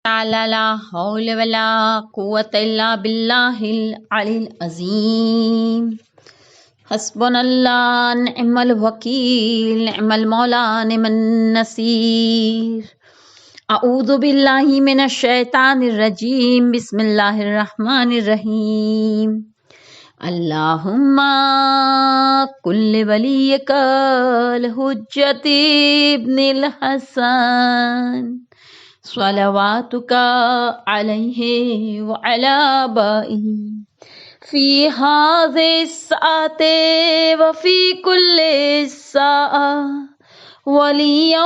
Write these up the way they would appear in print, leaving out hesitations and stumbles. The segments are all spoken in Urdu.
تعالی لا حول ولا قوة الا باللہ العلی العظیم. حسبنا اللہ نعم الوکیل نعم المولا نعم النصیر. اعوذ باللہ من الشیطان الرجیم بسم اللہ الرحمن الرحیم. اللہم کل ولیک الحجت ابن الحسن صلواتک علیہ وعلی آبائہ فی ہذہ الساعۃ وفی کل ساعۃ ولیا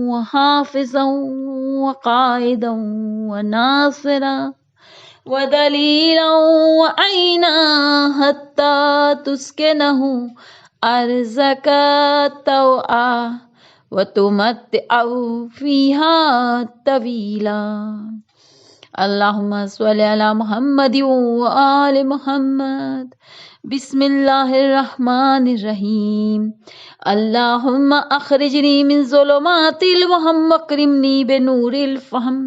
وحافظا وقائدا وناصرا ودلیلا وعینا حتی تسکنہ ارضک طوعا وَتُمَتِّعُوا فِيهَا طَوِيلًا. اللہم صلی علی محمد وآل محمد. بسم اللہ الرحمن الرحیم. اللہم اخرجنی من ظلمات الوہم واکرمنی بنور الفہم.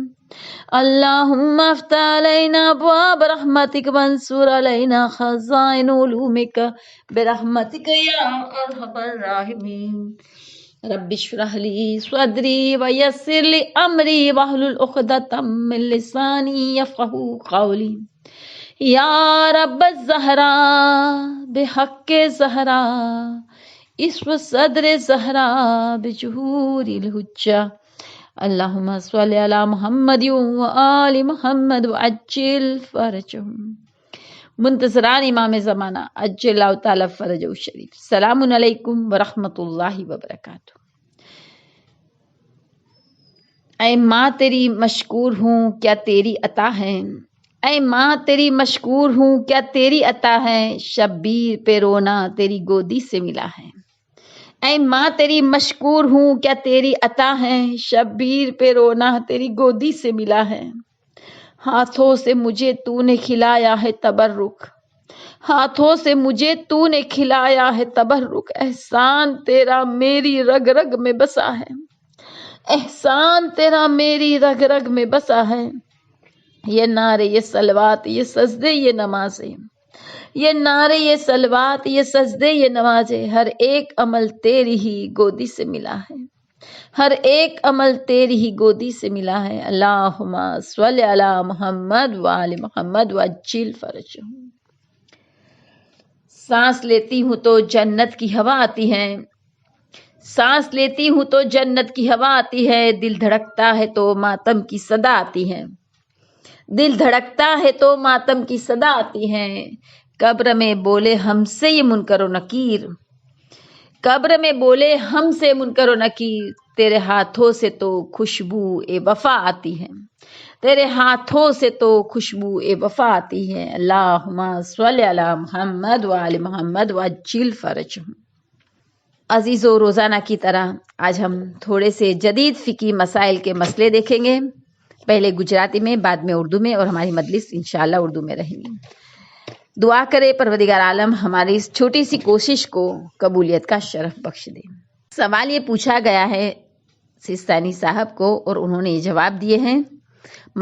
اللہم افتح علینا ابواب رحمتک وانصر علینا خزائن علومک برحمتک یا ارحم الراحمین. رب اشرح لی صدری ویسر لی امری واحلل عقدۃ من لسانی یفقہوا قولی. یا رب الزہرا بحق زہرا عصف صدر زہرا بجہور الحجہ. اللہم صلی علی محمد وآل محمد وعجل فرجہم. منتظران امام زمانہ عجل اللہ تعالی فرجہ الشریف. السلام علیکم ورحمۃ اللہ وبرکاتہ. اے ماں تیری مشکور ہوں کیا تیری عطا ہے. اے ماں تیری مشکور ہوں کیا تیری عطا ہے. شبیر پہ رونا تیری گودی سے ملا ہے. اے ماں تیری مشکور ہوں کیا تیری عطا ہے. شبیر پہ رونا تیری گودی سے ملا ہے. ہاتھوں سے مجھے تو نے کھلایا ہے تبرک. ہاتھوں سے مجھے تو نے کھلایا ہے تبرک. احسان تیرا میری رگ رگ میں بسا ہے. احسان تیرا میری رگ رگ میں بسا ہے. یہ نعرے یہ صلوات یہ سجدے یہ نمازیں. یہ نعرے یہ صلوات یہ سجدے یہ نمازیں. ہر ایک عمل تیری ہی گودی سے ملا ہے. ہر ایک عمل تیری ہی گودی سے ملا ہے. اللہم صلی علی محمد وآل محمد وعجل فرجہم. سانس لیتی ہوں تو جنت کی ہوا آتی ہے. سانس لیتی ہوں تو جنت کی ہوا آتی ہے. دل دھڑکتا ہے تو ماتم کی صدا آتی ہے. دل دھڑکتا ہے تو ماتم کی صدا آتی ہے. قبر میں بولے ہم سے یہ منکر و نکیر. قبر میں بولے ہم سے منکر و نکیر. تیرے ہاتھوں سے تو خوشبو اے وفا آتی ہے. تیرے ہاتھوں سے تو خوشبو اے وفا آتی ہے. اللہم صلی علی محمد وآل محمد وعجل فرجہم. عزیزو، روزانہ کی طرح آج ہم تھوڑے سے جدید فقہی مسائل کے مسئلے دیکھیں گے. پہلے گجراتی میں، بعد میں اردو میں، اور ہماری مجلس انشاءاللہ اردو میں رہیں گی. دعا کرے پروردگار عالم ہماری اس چھوٹی سی کوشش کو قبولیت کا شرف بخش دے. سوال یہ پوچھا گیا ہے سیستانی صاحب کو اور انہوں نے یہ جواب دیے ہیں.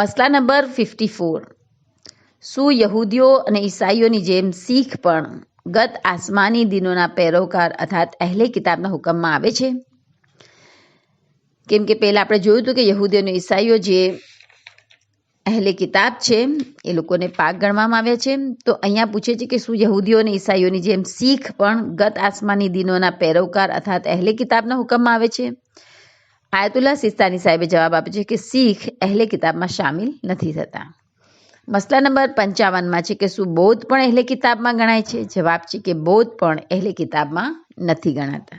مسئلہ نمبر 54. શું યહૂદીઓ અને ઈસાઈઓની જેમ શીખ પણ ગત આસમાની દિનોના પેરોકાર અર્થાત અહેલે કિતાબના હુકમમાં આવે છે? કેમ કે પહેલા આપણે જોયું હતું કે યહૂદીઓ અને ઈસાઈઓ જે અહેલે કિતાબ છે એ લોકોને પાક ગણવામાં આવ્યા છે. તો અહીંયા પૂછે છે કે શું યહૂદીઓ અને ઈસાઈઓની જેમ શીખ પણ ગત આસમાની દિનોના પેરોકાર અર્થાત અહેલે કિતાબના હુકમમાં આવે છે? આયતુલ્લાહ સિસ્તાની સાહેબે જવાબ આપ્યો છે કે શીખ અહેલે કિતાબમાં શામિલ નથી થતા. મસલા નંબર 55માં છે કે શું બૌદ્ધ પણ અહેલે કિતાબમાં ગણાય છે? જવાબ છે કે બૌદ્ધ પણ અહેલે કિતાબમાં નથી ગણાતા.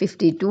52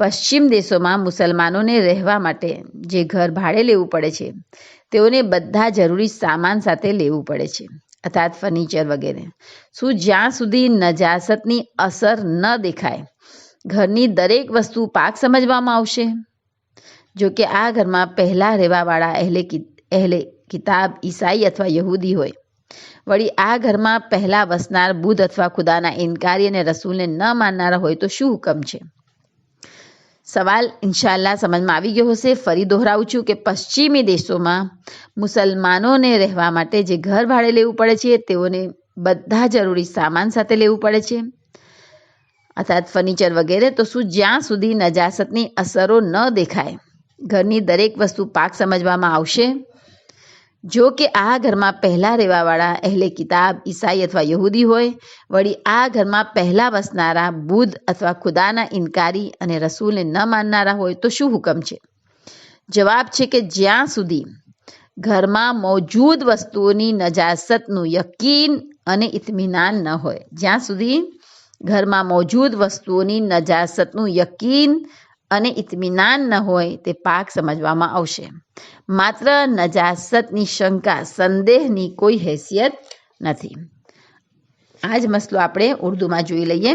પશ્ચિમ દેશોમાં મુસલમાનોને રહેવા માટે જે ઘર ભાડે લેવું પડે છે તેઓને બધા જરૂરી સામાન સાથે લેવું પડે છે, અર્થાત ફર્નિચર વગેરે। શું જ્યાં સુધી નજાસતની અસર ન દેખાય ઘરની દરેક વસ્તુ પાક સમજવામાં આવશે? જો કે આ ઘરમાં પહેલા રહેવાવાળા અહેલે કિતાબ ઈસાઈ અથવા યહૂદી હોય, વળી આ ઘરમાં પહેલા વસનાર બુદ્ધ અથવા ખુદાના ઇનકારી અને રસૂલને ન માનનારા હોય તો શું હુકમ છે? સવાલ ઇન્શાલ્લાહ સમજમાં આવી ગયો હશે। ફરી દોહરાવું છું કે પશ્ચિમી દેશોમાં મુસલમાનોને રહેવા માટે જે ઘર ભાડે લેવું પડે છે તેઓને બધા જરૂરી સામાન સાથે લેવું પડે છે, અર્થાત ફર્નિચર વગેરે। તો શું જ્યાં સુધી નજાસતની અસરો ન દેખાય ઘરની દરેક વસ્તુ પાક સમજવામાં આવશે? જો કે આ ઘરમાં પહેલા રહેવાવાળા અહેલે કિતાબ ઈસાઈ અથવા યહૂદી હોય, વળી આ ઘરમાં પહેલા વસનારા બુદ્ધ અથવા ખુદાના ઇનકારી અને રસૂલને ન માનનારા હોય તો શું હુકમ છે? જવાબ છે કે જ્યાં સુધી ઘરમાં મૌજૂદ વસ્તુઓની નજાસતનું યકીન અને ઇત્મીનાન ન હોય, જ્યાં સુધી ઘરમાં મૌજૂદ વસ્તુઓની નજાસતનું યકીન અને ઇત્મીનાન ન હોય તે પાક સમજવામાં આવશે। માત્ર નજાસતની શંકા સંદેહની કોઈ હેસિયત નથી। આ જ મસલો આપણે ઉર્દુમાં જોઈ લઈએ।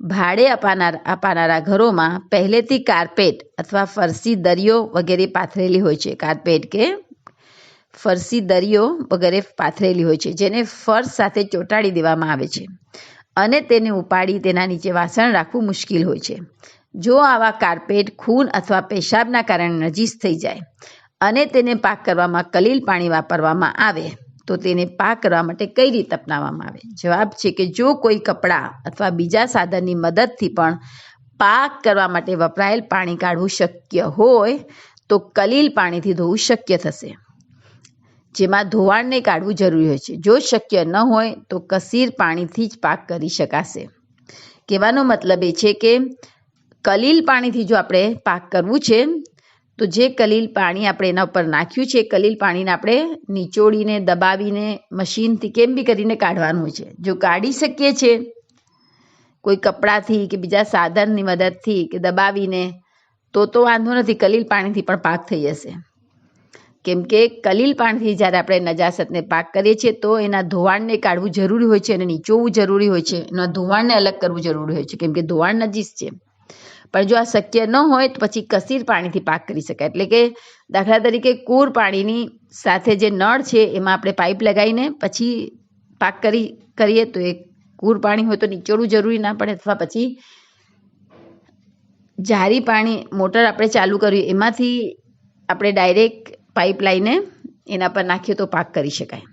ભાડે અપાનારા ઘરોમાં પહેલેથી કાર્પેટ અથવા ફરસી દરીઓ વગેરે પાથરેલી હોય છે। કાર્પેટ કે ફરસી દરીઓ વગેરે પાથરેલી હોય છે જેને ફર્શ સાથે ચોંટાડી દેવામાં આવે છે અને તેને ઉપાડી તેના નીચે વાસણ રાખવું મુશ્કેલ હોય છે। જો આવા કાર્પેટ ખૂન અથવા પેશાબના કારણે નજીસ થઈ જાય અને તેને પાક કરવામાં કલીલ પાણી વાપરવામાં આવે તો તેને પાક કરવા માટે કઈ રીત અપનાવવામાં આવે? જવાબ છે કે જો કોઈ કપડાં અથવા બીજા સાધનની મદદથી પણ પાક કરવા માટે વપરાયેલ પાણી કાઢવું શક્ય હોય તો કલીલ પાણીથી ધોવું શક્ય થશે, જેમાં ધોવાણને કાઢવું જરૂરી હોય છે। જો શક્ય ન હોય તો કસીર પાણીથી જ પાક કરી શકાશે। કહેવાનો મતલબ એ છે કે કલીલ પાણીથી જો આપણે પાક કરવું છે તો જે કલીલ પાણી આપણે એના ઉપર નાખ્યું છે કલીલ પાણીને આપણે નીચોડીને દબાવીને મશીનથી કેમ બી કરીને કાઢવાનું હોય છે। જો કાઢી શકીએ છે કોઈ કપડાથી કે બીજા સાધનની મદદથી કે દબાવીને તો વાંધો નથી, કલીલ પાણીથી પણ પાક થઈ જશે। કેમ કે કલીલ પાણીથી જ્યારે આપણે નજાસતને પાક કરીએ છીએ તો એના ધોવાણને કાઢવું જરૂરી હોય છે અને નીચોવવું જરૂરી હોય છે, એના ધોવાણને અલગ કરવું જરૂરી હોય છે કેમ કે ધોવાણ નજીસ છે। પણ જો આ શક્ય ન હોય તો પછી કસીર પાણીથી પાક કરી શકાય। એટલે કે દાખલા તરીકે કૂર પાણીની સાથે જે નળ છે એમાં આપણે પાઇપ લગાવીને પછી પાક કરીએ તો એ કૂર પાણી હોય તો નીચોડવું જરૂરી ના પડે, અથવા પછી જારી પાણી મોટર આપણે ચાલુ કર્યું એમાંથી આપણે ડાયરેક્ટ પાઇપ લાવીને એના પર નાખીએ તો પાક કરી શકાય।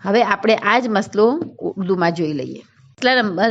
હવે આપણે આ જ મસલો ઉર્દુમાં જોઈ લઈએ। મસલા નંબર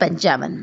55,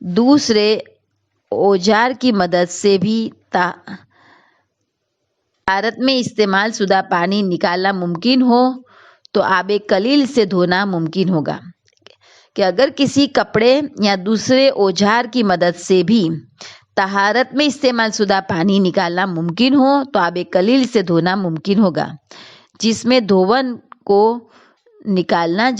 دوسرے اوزار کی مدد سے بھی طہارت میں استعمال شدہ پانی نکالنا ممکن ہو تو آب قلیل سے دھونا ممکن ہوگا کہ اگر کسی کپڑے یا دوسرے اوزار کی مدد سے بھی طہارت میں استعمال شدہ پانی نکالنا ممکن ہو تو آب قلیل سے دھونا ممکن ہوگا، جس میں دھون کو نکالنا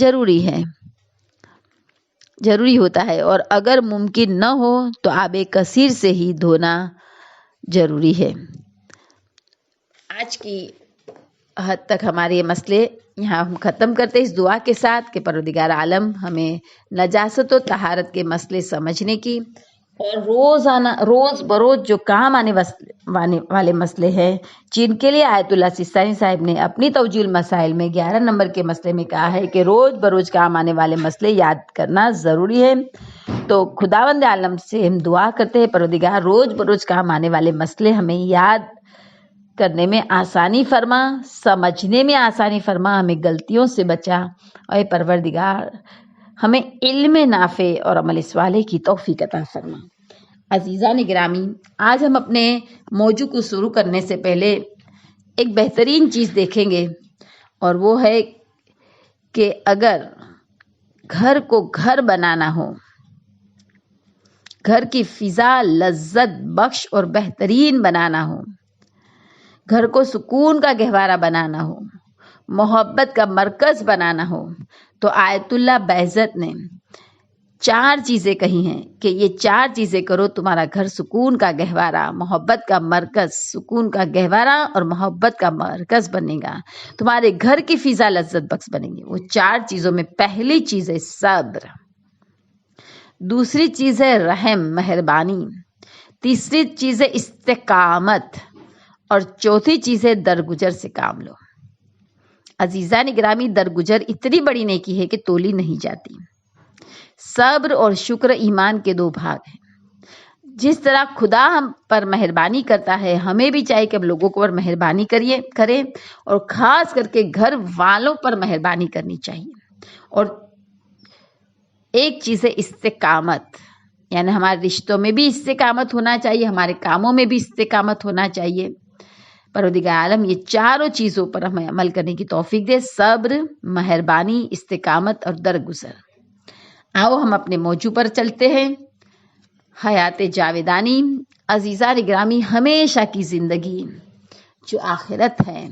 ضروری ہوتا ہے، اور اگر ممکن نہ ہو تو آب کثیر سے ہی دھونا ضروری ہے۔ آج کی حد تک ہمارے یہ مسئلے یہاں ہم ختم کرتے ہیں اس دعا کے ساتھ کہ پروردگار عالم ہمیں نجاست و طہارت کے مسئلے سمجھنے کی اور روز بروز جو کام آنے والے مسئلے ہیں، جن کے لیے آیت اللہ سیستانی صاحب نے اپنی توجیہ المسائل میں 11 نمبر کے مسئلے میں کہا ہے کہ روز بروز کام آنے والے مسئلے یاد کرنا ضروری ہے، تو خداوند عالم سے ہم دعا کرتے ہیں پروردگار روز بروز کام آنے والے مسئلے ہمیں یاد کرنے میں آسانی فرما، سمجھنے میں آسانی فرما، ہمیں غلطیوں سے بچا، اور پروردگار ہمیں علم نافع اور عمل صالح کی توفیق عطا فرما۔ عزیزان گرامی، آج ہم اپنے موضوع کو شروع کرنے سے پہلے ایک بہترین چیز دیکھیں گے، اور وہ ہے کہ اگر گھر کو گھر بنانا ہو، گھر کی فضا لذت بخش اور بہترین بنانا ہو، گھر کو سکون کا گہوارہ بنانا ہو، محبت کا مرکز بنانا ہو، تو آیت اللہ بہزت نے 4 چیزیں کہی ہیں کہ یہ 4 چیزیں کرو، تمہارا گھر سکون کا گہوارہ، محبت کا مرکز، سکون کا گہوارہ اور محبت کا مرکز بنے گا، تمہارے گھر کی فضا لذت بخش بنے گی۔ وہ 4 چیزوں میں پہلی چیز ہے صبر، دوسری چیز ہے رحم مہربانی، تیسری چیز ہے استقامت، اور چوتھی چیز ہے درگزر سے کام لو۔ عزیزان گرامی، درگزر اتنی بڑی نیکی ہے کہ تولی نہیں جاتی۔ صبر اور شکر ایمان کے 2 بھاگ ہیں۔ جس طرح خدا ہم پر مہربانی کرتا ہے، ہمیں بھی چاہیے کہ ہم لوگوں کو پر مہربانی کریں، اور خاص کر کے گھر والوں پر مہربانی کرنی چاہیے۔ اور ایک چیز ہے استقامت، یعنی ہمارے رشتوں میں بھی استقامت ہونا چاہیے، ہمارے کاموں میں بھی استقامت ہونا چاہیے۔ پروردگار عالم یہ 4 چیزوں پر ہمیں عمل کرنے کی توفیق دے، صبر، مہربانی، استقامت اور درگزر۔ آؤ ہم اپنے موضوع پر چلتے ہیں، حیات جاویدانی۔ عزیزان گرامی، ہمیشہ کی زندگی جو آخرت ہے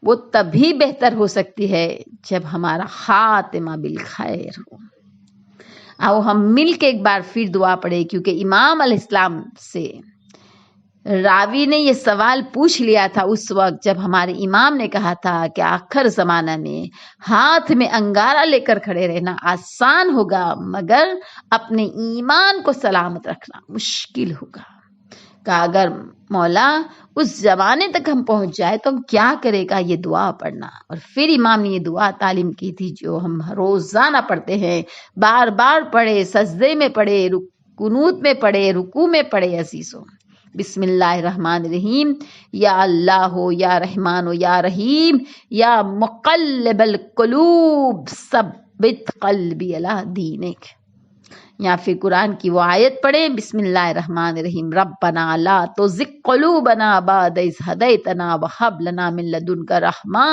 وہ تبھی بہتر ہو سکتی ہے جب ہمارا خاتمہ بالخیر ہو۔ آؤ ہم مل کے ایک بار پھر دعا پڑھیں، کیونکہ امام علیہ السلام سے راوی نے یہ سوال پوچھ لیا تھا اس وقت جب ہمارے امام نے کہا تھا کہ آخر زمانہ میں ہاتھ میں انگارہ لے کر کھڑے رہنا آسان ہوگا، مگر اپنے ایمان کو سلامت رکھنا مشکل ہوگا۔ کہ اگر مولا اس زمانے تک ہم پہنچ جائے تو ہم کیا کرے گا؟ یہ دعا پڑھنا۔ اور پھر امام نے یہ دعا تعلیم کی تھی جو ہم روزانہ پڑھتے ہیں، بار بار پڑھے، سجدے میں پڑھے، قنوت میں پڑھے، رکوع میں پڑھے۔ عزیزوں، بسم اللہ الرحمن الرحیم، یا اللہ ہو، یا رحمان ہو، یا رحیم، یا مقلب القلوب ثبت قلبی علی دینک۔ یا پھر قرآن کی وہ آیت پڑھیں، بسم اللہ الرحمن الرحیم، ربنا لا تزغ قلوبنا بعد اذ ہدیتنا وہب لنا من لدنک رحمہ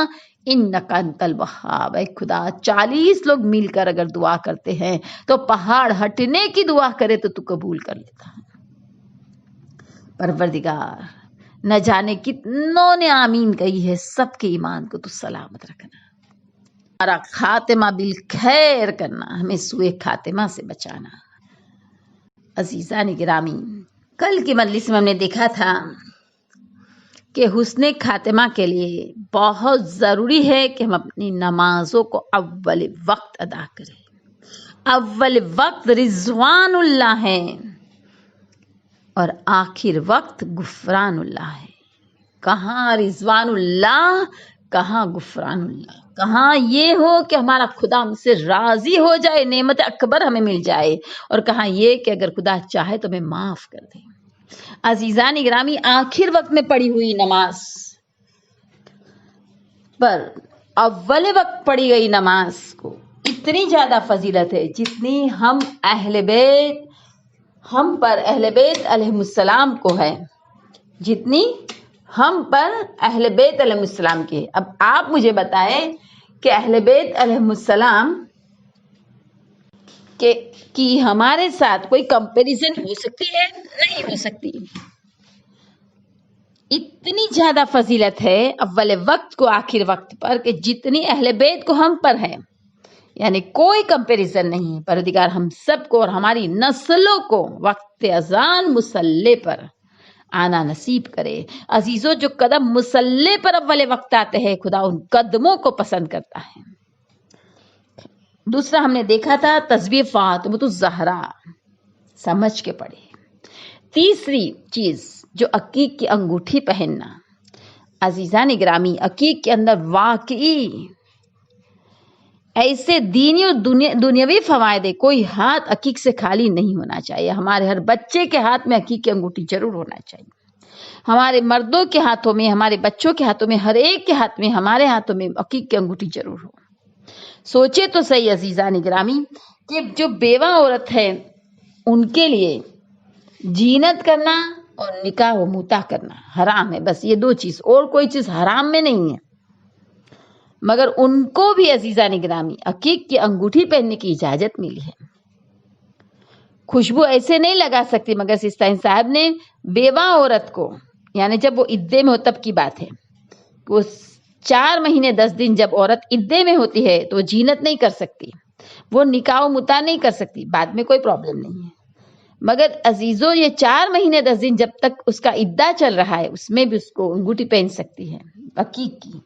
انک انت الوہاب۔ اے خدا، 40 لوگ مل کر اگر دعا کرتے ہیں تو پہاڑ ہٹنے کی دعا کرے تو تو قبول کر لیتا ہے۔ پروردگار، نہ جانے کتنوں نے آمین کہی ہے، سب کے ایمان کو تو سلامت رکھنا، ہمارا خاتمہ بالخیر کرنا، ہمیں سوء خاتمہ سے بچانا۔ عزیزان گرامی، کل کی مجلس میں ہم نے دیکھا تھا کہ حسن خاتمہ کے لیے بہت ضروری ہے کہ ہم اپنی نمازوں کو اول وقت ادا کریں۔ اول وقت رضوان اللہ ہے اور آخر وقت غفران اللہ ہے۔ کہاں رضوان اللہ، کہاں غفران اللہ، کہاں یہ ہو کہ ہمارا خدا ہم سے راضی ہو جائے، نعمت اکبر ہمیں مل جائے، اور کہاں یہ کہ اگر خدا چاہے تو ہمیں معاف کر دے۔ عزیزان گرامی، آخر وقت میں پڑھی ہوئی نماز پر اول وقت پڑھی گئی نماز کو اتنی زیادہ فضیلت ہے جتنی ہم اہل بیت ہم پر اہل بیت علیہ السلام کو ہے جتنی ہم پر اہل بیت علیہ السلام کی ہے۔ اب آپ مجھے بتائیں کہ اہل بیت علیہ السلام کی ہمارے ساتھ کوئی کمپیریزن ہو سکتی ہے؟ نہیں ہو سکتی۔ اتنی زیادہ فضیلت ہے اول وقت کو آخر وقت پر کہ جتنی اہل بیت کو ہم پر ہے، یعنی کوئی کمپیریزن نہیں۔ پروردگار ہم سب کو اور ہماری نسلوں کو وقت اذان مصلی پر آنا نصیب کرے۔ عزیزوں، جو قدم مصلی پر اول وقت آتے ہیں خدا ان قدموں کو پسند کرتا ہے۔ دوسرا ہم نے دیکھا تھا تسبیح فاطمۃ الزہرا، سمجھ کے پڑھے۔ تیسری چیز جو عقیق کی انگوٹھی پہننا، عزیزان گرامی، عقیق کے اندر واقعی ایسے دینی اور دنیاوی فوائد ہے۔ کوئی ہاتھ عقیق سے خالی نہیں ہونا چاہیے۔ ہمارے ہر بچے کے ہاتھ میں عقیق کی انگوٹھی ضرور ہونا چاہیے۔ ہمارے مردوں کے ہاتھوں میں، ہمارے بچوں کے ہاتھوں میں، ہر ایک کے ہاتھ میں، ہمارے ہاتھوں میں عقیق کی انگوٹھی ضرور ہو۔ سوچے تو صحیح عزیزان گرامی کہ جو بیوہ عورت ہے ان کے لیے زینت کرنا اور نکاح و متع کرنا حرام ہے۔ بس یہ دو چیز، اور کوئی چیز حرام میں نہیں ہے، مگر ان کو بھی عزیزان گرامی عقیق کی انگوٹھی پہننے کی اجازت ملی ہے۔ خوشبو ایسے نہیں لگا سکتی، مگر سستان صاحب نے بیوہ عورت کو، یعنی جب وہ عدے میں ہو تب کی بات ہے، وہ 4 مہینے 10 دن جب عورت عدے میں ہوتی ہے تو وہ زینت نہیں کر سکتی، وہ نکاح و متع نہیں کر سکتی، بعد میں کوئی پرابلم نہیں ہے۔ مگر عزیزوں، یہ 4 مہینے 10 دن جب تک اس کا عدہ چل رہا ہے اس میں بھی اس کو انگوٹھی پہن سکتی ہے عقیق کی،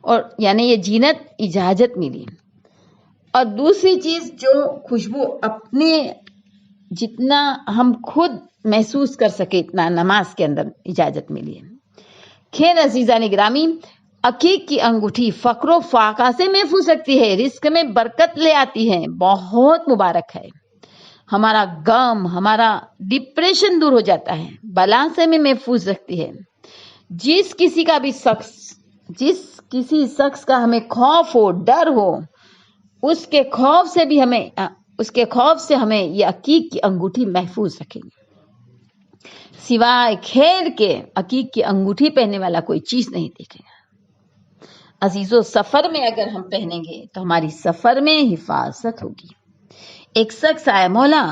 اور یعنی یہ زینت اجازت ملی۔ اور دوسری چیز جو خوشبو اپنے جتنا ہم خود محسوس کر سکے اتنا نماز کے اندر اجازت ملی ہے۔ خیر عزیزان گرامی، عقیق کی انگوٹھی فقر و فاقہ سے محفوظ رکھتی ہے، رزق میں برکت لے آتی ہے، بہت مبارک ہے۔ ہمارا غم، ہمارا ڈپریشن دور ہو جاتا ہے، بلا سے میں محفوظ رکھتی ہے۔ جس کسی شخص کا ہمیں خوف ہو، ڈر ہو، اس کے خوف سے ہمیں یہ عقیق کی انگوٹھی محفوظ رکھیں گے۔ سوائے خیر کے عقیق کی انگوٹھی پہننے والا کوئی چیز نہیں دیکھے گا۔ عزیزو، سفر میں اگر ہم پہنیں گے تو ہماری سفر میں حفاظت ہوگی۔ ایک شخص آیا، مولا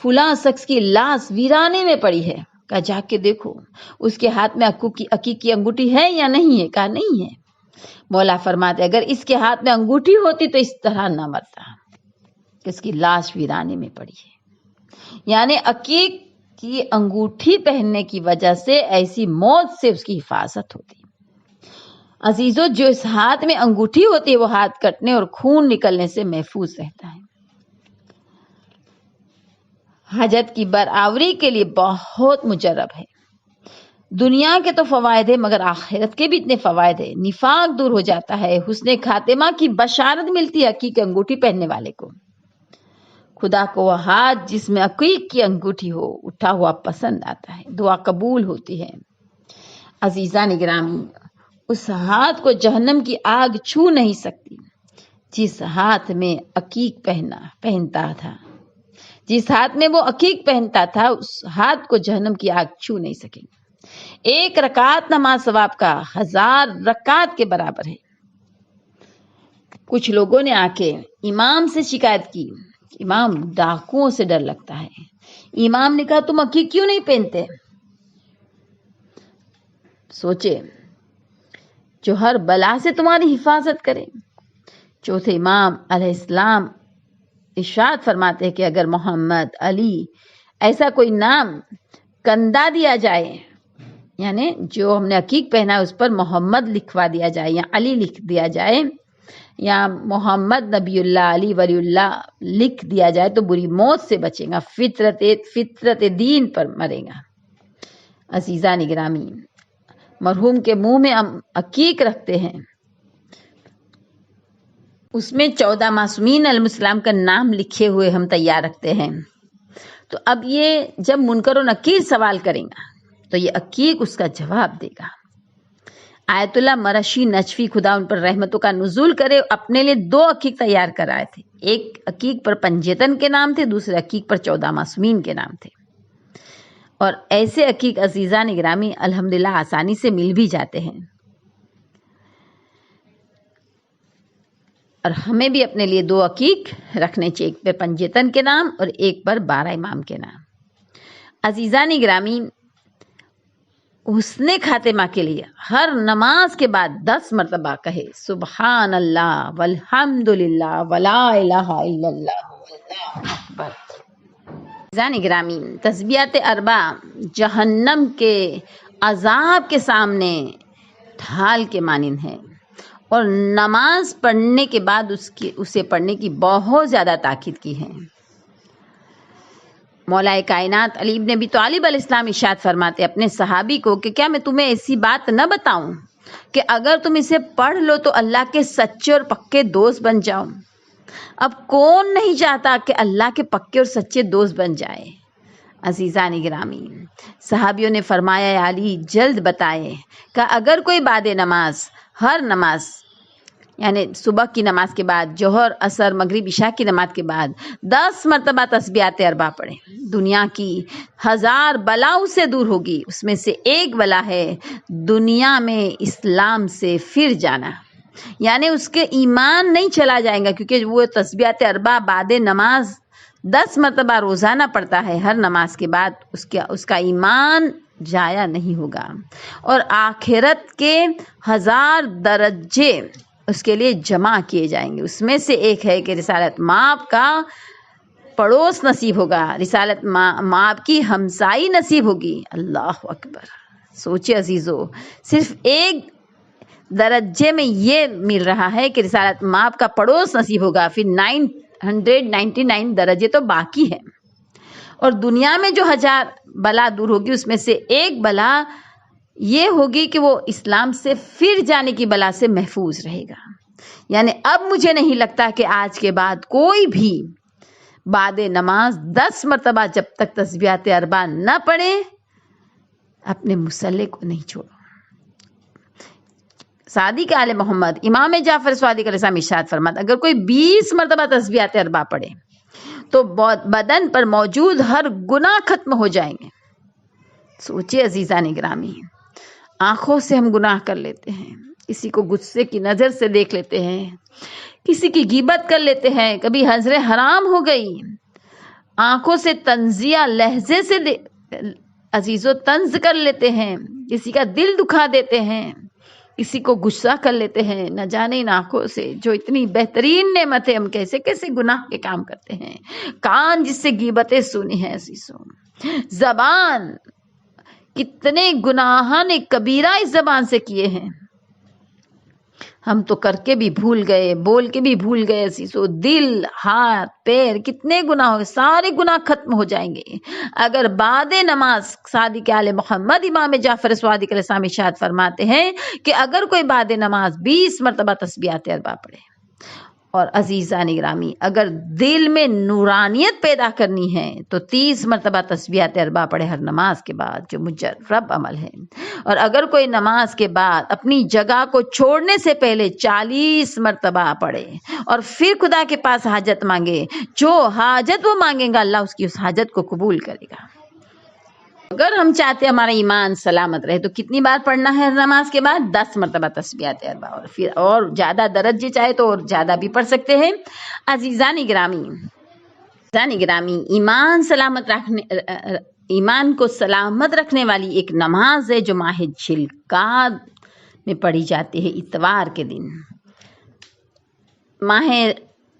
فلاں شخص کی لاش ویرانے میں پڑی ہے، کہا جا کے دیکھو اس کے ہاتھ میں عقیق کی انگوٹھی ہے یا نہیں ہے؟ کہا نہیں ہے۔ مولا فرماتے اگر اس کے ہاتھ میں انگوٹھی ہوتی تو اس طرح نہ مرتا کہ اس کی لاش ویرانے میں پڑی ہے۔ یعنی عقیق کی انگوٹھی پہننے کی وجہ سے ایسی موت سے اس کی حفاظت ہوتی۔ عزیزو، جو اس ہاتھ میں انگوٹھی ہوتی ہے وہ ہاتھ کٹنے اور خون نکلنے سے محفوظ رہتا ہے۔ حاجت کی برآوری کے لیے بہت مجرب ہے۔ دنیا کے تو فوائد ہے مگر آخرت کے بھی اتنے فوائد ہے۔ نفاق دور ہو جاتا ہے، حسن خاتمہ کی بشارت ملتی ہے عقیق کی انگوٹھی پہننے والے کو۔ خدا کو وہ ہاتھ جس میں عقیق کی انگوٹھی ہو اٹھا ہوا پسند آتا ہے، دعا قبول ہوتی ہے۔ عزیزان گرامی، اس ہاتھ کو جہنم کی آگ چھو نہیں سکتی جس ہاتھ میں عقیق پہنتا تھا۔ جس ہاتھ میں وہ عقیق پہنتا تھا اس ہاتھ کو جہنم کی آگ چھو نہیں سکے گی۔ 1 رکعت نماز ثواب کا 1000 رکعت کے برابر ہے۔ کچھ لوگوں نے آ کے امام سے شکایت کی، امام ڈاکوؤں سے ڈر لگتا ہے۔ امام نے کہا تم عقیق کیوں نہیں پہنتے؟ سوچے جو ہر بلا سے تمہاری حفاظت کرے۔ چوتھے امام علیہ السلام ارشاد فرماتے ہیں کہ اگر محمد، علی ایسا کوئی نام کندہ دیا جائے، یعنی جو ہم نے عقیق پہنا ہے اس پر محمد لکھوا دیا جائے یا علی لکھ دیا جائے یا محمد نبی اللہ علی ولی اللہ لکھ دیا جائے تو بری موت سے بچے گا، فطرت دین پر مرے گا۔ عزیزان گرامی، مرحوم کے منہ میں ہم عقیق رکھتے ہیں، اس میں 14 معصومین علیہ السلام کا نام لکھے ہوئے ہم تیار رکھتے ہیں۔ تو اب یہ جب منکر و نکیر سوال کریں گا تو یہ عقیق اس کا جواب دے گا۔ آیت اللہ مرشی نجفی خدا ان پر رحمتوں کا نزول کرے اپنے لیے 2 عقیق تیار کرائے تھے۔ ایک عقیق پر پنجیتن کے نام تھے، دوسرے عقیق پر 14 معصومین کے نام تھے۔ اور ایسے عقیق عزیزان گرامی الحمدللہ آسانی سے مل بھی جاتے ہیں. اور ہمیں بھی اپنے لیے 2 عقیق رکھنے چاہیے، ایک پر پنجتن کے نام اور ایک پر 12 امام کے نام. عزیزان گرامی حسن خاتمہ کے لیے ہر نماز کے بعد 10 مرتبہ کہے سبحان اللہ والحمد للہ ولا الہ الا اللہ واللہ اکبر. عزیزان گرامی تسبیحات 4 جہنم کے عذاب کے سامنے ڈھال کے مانند ہے، اور نماز پڑھنے کے بعد اسے پڑھنے کی بہت زیادہ تاکید کی ہے. مولا کائنات علی ابن ابی طالب علیہ السلام ارشاد فرماتے اپنے صحابی کو کہ کیا میں تمہیں ایسی بات نہ بتاؤں کہ اگر تم اسے پڑھ لو تو اللہ کے سچے اور پکے دوست بن جاؤ. اب کون نہیں چاہتا کہ اللہ کے پکے اور سچے دوست بن جائے. عزیزان گرامی صحابیوں نے فرمایا یا علی جلد بتائے کہ اگر کوئی بعد نماز ہر نماز یعنی صبح کی نماز کے بعد، جوہر، عصر، مغرب، عشاء کی نماز کے بعد 10 مرتبہ تسبیحات 4 پڑھے، دنیا کی 1000 بلاؤں سے دور ہوگی. اس میں سے ایک بلا ہے دنیا میں اسلام سے پھر جانا، یعنی اس کے ایمان نہیں چلا جائے گا، کیونکہ وہ تسبیحات 4 بعد نماز 10 مرتبہ روزانہ پڑھتا ہے. ہر نماز کے بعد اس کا ایمان جایا نہیں ہوگا، اور آخرت کے 1000 درجے اس کے لیے جمع کیے جائیں گے. اس میں سے ایک ہے کہ رسالت مآب کا پڑوس نصیب ہوگا، رسالت مآب کی ہمسائی نصیب ہوگی. اللہ اکبر. سوچے عزیزو، صرف ایک درجے میں یہ مل رہا ہے کہ رسالت مآب کا پڑوس نصیب ہوگا، پھر 999 درجے تو باقی ہیں. اور دنیا میں جو 1000 بلا دور ہوگی اس میں سے ایک بلا یہ ہوگی کہ وہ اسلام سے پھر جانے کی بلا سے محفوظ رہے گا. یعنی اب مجھے نہیں لگتا کہ آج کے بعد کوئی بھی بعد نماز 10 مرتبہ جب تک تسبیحات 4 نہ پڑھے اپنے مصلی کو نہیں چھوڑو. صادق آل محمد امام جعفر صادق علیہ السلام ارشاد فرماتے اگر کوئی 20 مرتبہ تسبیحات 4 پڑھے تو بدن پر موجود ہر گناہ ختم ہو جائیں گے. سوچے عزیزان گرامی، آنکھوں سے ہم گناہ کر لیتے ہیں، کسی کو غصے کی نظر سے دیکھ لیتے ہیں، کسی کی غیبت کر لیتے ہیں، کبھی حضر حرام ہو گئی، آنکھوں سے تنزیہ لہجے سے عزیزو طنز کر لیتے ہیں، کسی کا دل دکھا دیتے ہیں، کسی کو غصہ کر لیتے ہیں. نہ جانے ان آنکھوں سے جو اتنی بہترین نعمت ہے ہم کیسے کیسے گناہ کے کام کرتے ہیں. کان جس سے غیبتیں سنی ہیں عزیزو، زبان کتنے گناہ نے کبیرہ اس زبان سے کیے ہیں، ہم تو کر کے بھی بھول گئے، بول کے بھی بھول گئے عزیزو. دل، ہاتھ، پیر کتنے گناہ ہو، سارے گناہ ختم ہو جائیں گے اگر بعد نماز. صادق آل محمد امام جعفر صادق علیہ السلام ارشاد فرماتے ہیں کہ اگر کوئی بعد نماز 20 مرتبہ تسبیحات 4 پڑھے. اور عزیزان گرامی اگر دل میں نورانیت پیدا کرنی ہے تو 30 مرتبہ تسبیحات 4 پڑھے ہر نماز کے بعد، جو مجرب عمل ہے. اور اگر کوئی نماز کے بعد اپنی جگہ کو چھوڑنے سے پہلے 40 مرتبہ پڑھے اور پھر خدا کے پاس حاجت مانگے، جو حاجت وہ مانگے گا اللہ اس کی اس حاجت کو قبول کرے گا. اگر ہم چاہتے ہیں ہمارا ایمان سلامت رہے تو کتنی بار پڑھنا ہے ہر نماز کے بعد؟ 10 مرتبہ تسبیحات 4، اور پھر اور زیادہ درجے چاہے تو اور زیادہ بھی پڑھ سکتے ہیں. عزیزان گرامی ایمان کو سلامت رکھنے والی ایک نماز ہے جو ماہ ذوالقعدہ میں پڑھی جاتی ہے اتوار کے دن. ماہ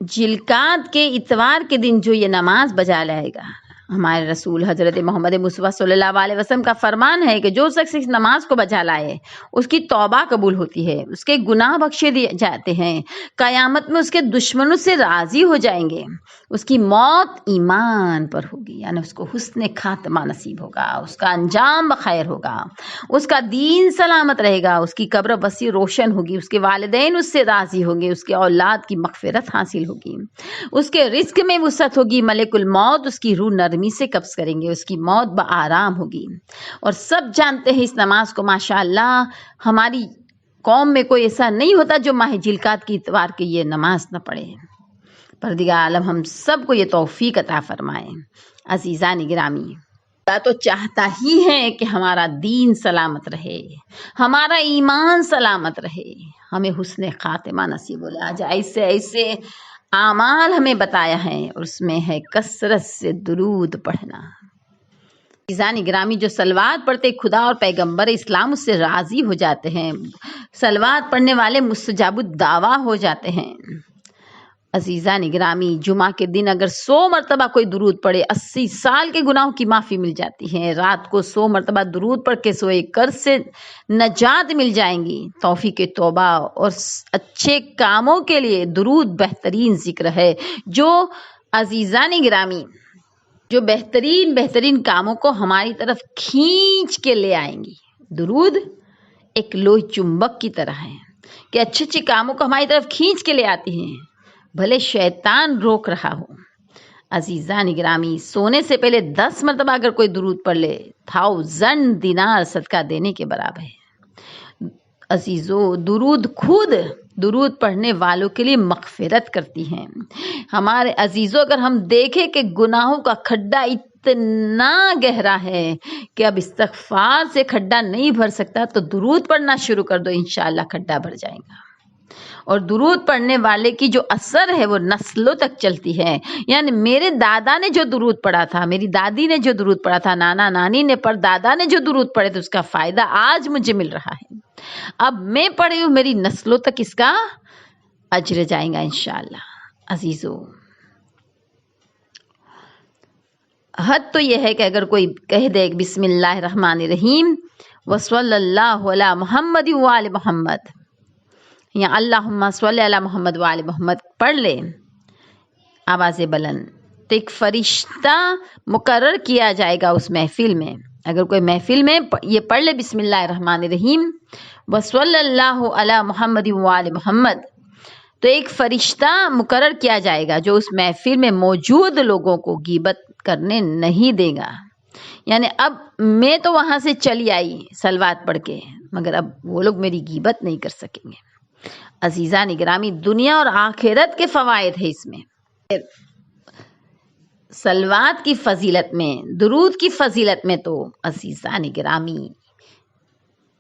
ذوالقعدہ کے اتوار کے دن جو یہ نماز بجا لائے گا، ہمارے رسول حضرت محمد مصطفیٰ صلی اللہ علیہ وسلم کا فرمان ہے کہ جو شخص اس نماز کو بجا لائے اس کی توبہ قبول ہوتی ہے، اس کے گناہ بخشے دیے جاتے ہیں، قیامت میں اس کے دشمنوں سے راضی ہو جائیں گے، اس کی موت ایمان پر ہوگی، یعنی اس کو حسن خاتمہ نصیب ہوگا، اس کا انجام بخیر ہوگا، اس کا دین سلامت رہے گا، اس کی قبر وسیع روشن ہوگی، اس کے والدین اس سے راضی ہوں گے، اس کے اولاد کی مغفرت حاصل ہوگی، اس کے رزق میں وسعت ہوگی، ملک الموت اس کی روح نرمی سے قبض کریں گے، اس کی موت بآرام ہوگی. اور سب جانتے ہیں اس نماز کو ماشاءاللہ ہماری قوم میں کوئی ایسا نہیں ہوتا جو ماہ ذوالقعدہ کی اتوار کے یہ نماز نہ پڑھے. پروردگار عالم ہم سب کو یہ توفیق عطا فرمائے. عزیزان گرامی تو چاہتا ہی ہے کہ ہمارا دین سلامت رہے، ہمارا ایمان سلامت رہے، ہمیں حسن خاتمہ نصیب ہو. آج ایسے ایسے اعمال ہمیں بتایا ہے اور اس میں ہے کثرت سے درود پڑھنا. عزیزان گرامی، جو صلوات پڑھتے خدا اور پیغمبر اسلام اس سے راضی ہو جاتے ہیں. صلوات پڑھنے والے مستجاب الدعویٰ ہو جاتے ہیں. عزیزان گرامی، جمعہ کے دن اگر 100 مرتبہ کوئی درود پڑھے 80 سال کے گناہوں کی معافی مل جاتی ہے. رات کو 100 مرتبہ درود پڑھ کے سوئے قرض سے نجات مل جائیں گی. توفیق توبہ اور اچھے کاموں کے لیے درود بہترین ذکر ہے جو عزیزان گرامی جو بہترین کاموں کو ہماری طرف کھینچ کے لے آئیں گی. درود ایک لوہی چمبک کی طرح ہے کہ اچھے اچھے کاموں کو ہماری طرف کھینچ کے لے آتی ہیں، بھلے شیطان روک رہا ہو. عزیزان گرامی، سونے سے پہلے 10 مرتبہ اگر کوئی درود پڑھ لے 1000 دینار صدقہ دینے کے برابر ہے. عزیزو، درود پڑھنے والوں کے لیے مغفرت کرتی ہیں. ہمارے عزیزو، اگر ہم دیکھیں کہ گناہوں کا کھڈا اتنا گہرا ہے کہ اب استغفار سے کھڈا نہیں بھر سکتا تو درود پڑھنا شروع کر دو، انشاءاللہ کھڈا بھر جائے گا. اور درود پڑھنے والے کی جو اثر ہے وہ نسلوں تک چلتی ہے. یعنی میرے دادا نے جو درود پڑھا تھا، میری دادی نے جو درود پڑھا تھا، نانا نانی نے پر دادا نے جو درود پڑھے تھے، اس کا فائدہ آج مجھے مل رہا ہے. اب میں پڑھی ہوں، میری نسلوں تک اس کا اجر جائیں گا انشاءاللہ. عزیزو، حد تو یہ ہے کہ اگر کوئی کہہ دے بسم اللہ الرحمن الرحیم وصلی اللہ علی محمد وآل محمد یا اللہم صلی علی محمد وآل محمد پڑھ لے آواز بلند، تو ایک فرشتہ مقرر کیا جائے گا اس محفل میں. اگر کوئی محفل میں یہ پڑھ لے بسم اللہ الرحمن الرحیم وصلی اللہ علی محمد وآل محمد، تو ایک فرشتہ مقرر کیا جائے گا جو اس محفل میں موجود لوگوں کو غیبت کرنے نہیں دے گا. یعنی اب میں تو وہاں سے چلی آئی صلوات پڑھ کے، مگر اب وہ لوگ میری غیبت نہیں کر سکیں گے. عزیزان گرامی، دنیا اور آخرت کے فوائد ہے اس میں. صلوات کی فضیلت میں، درود کی فضیلت میں تو عزیزان گرامی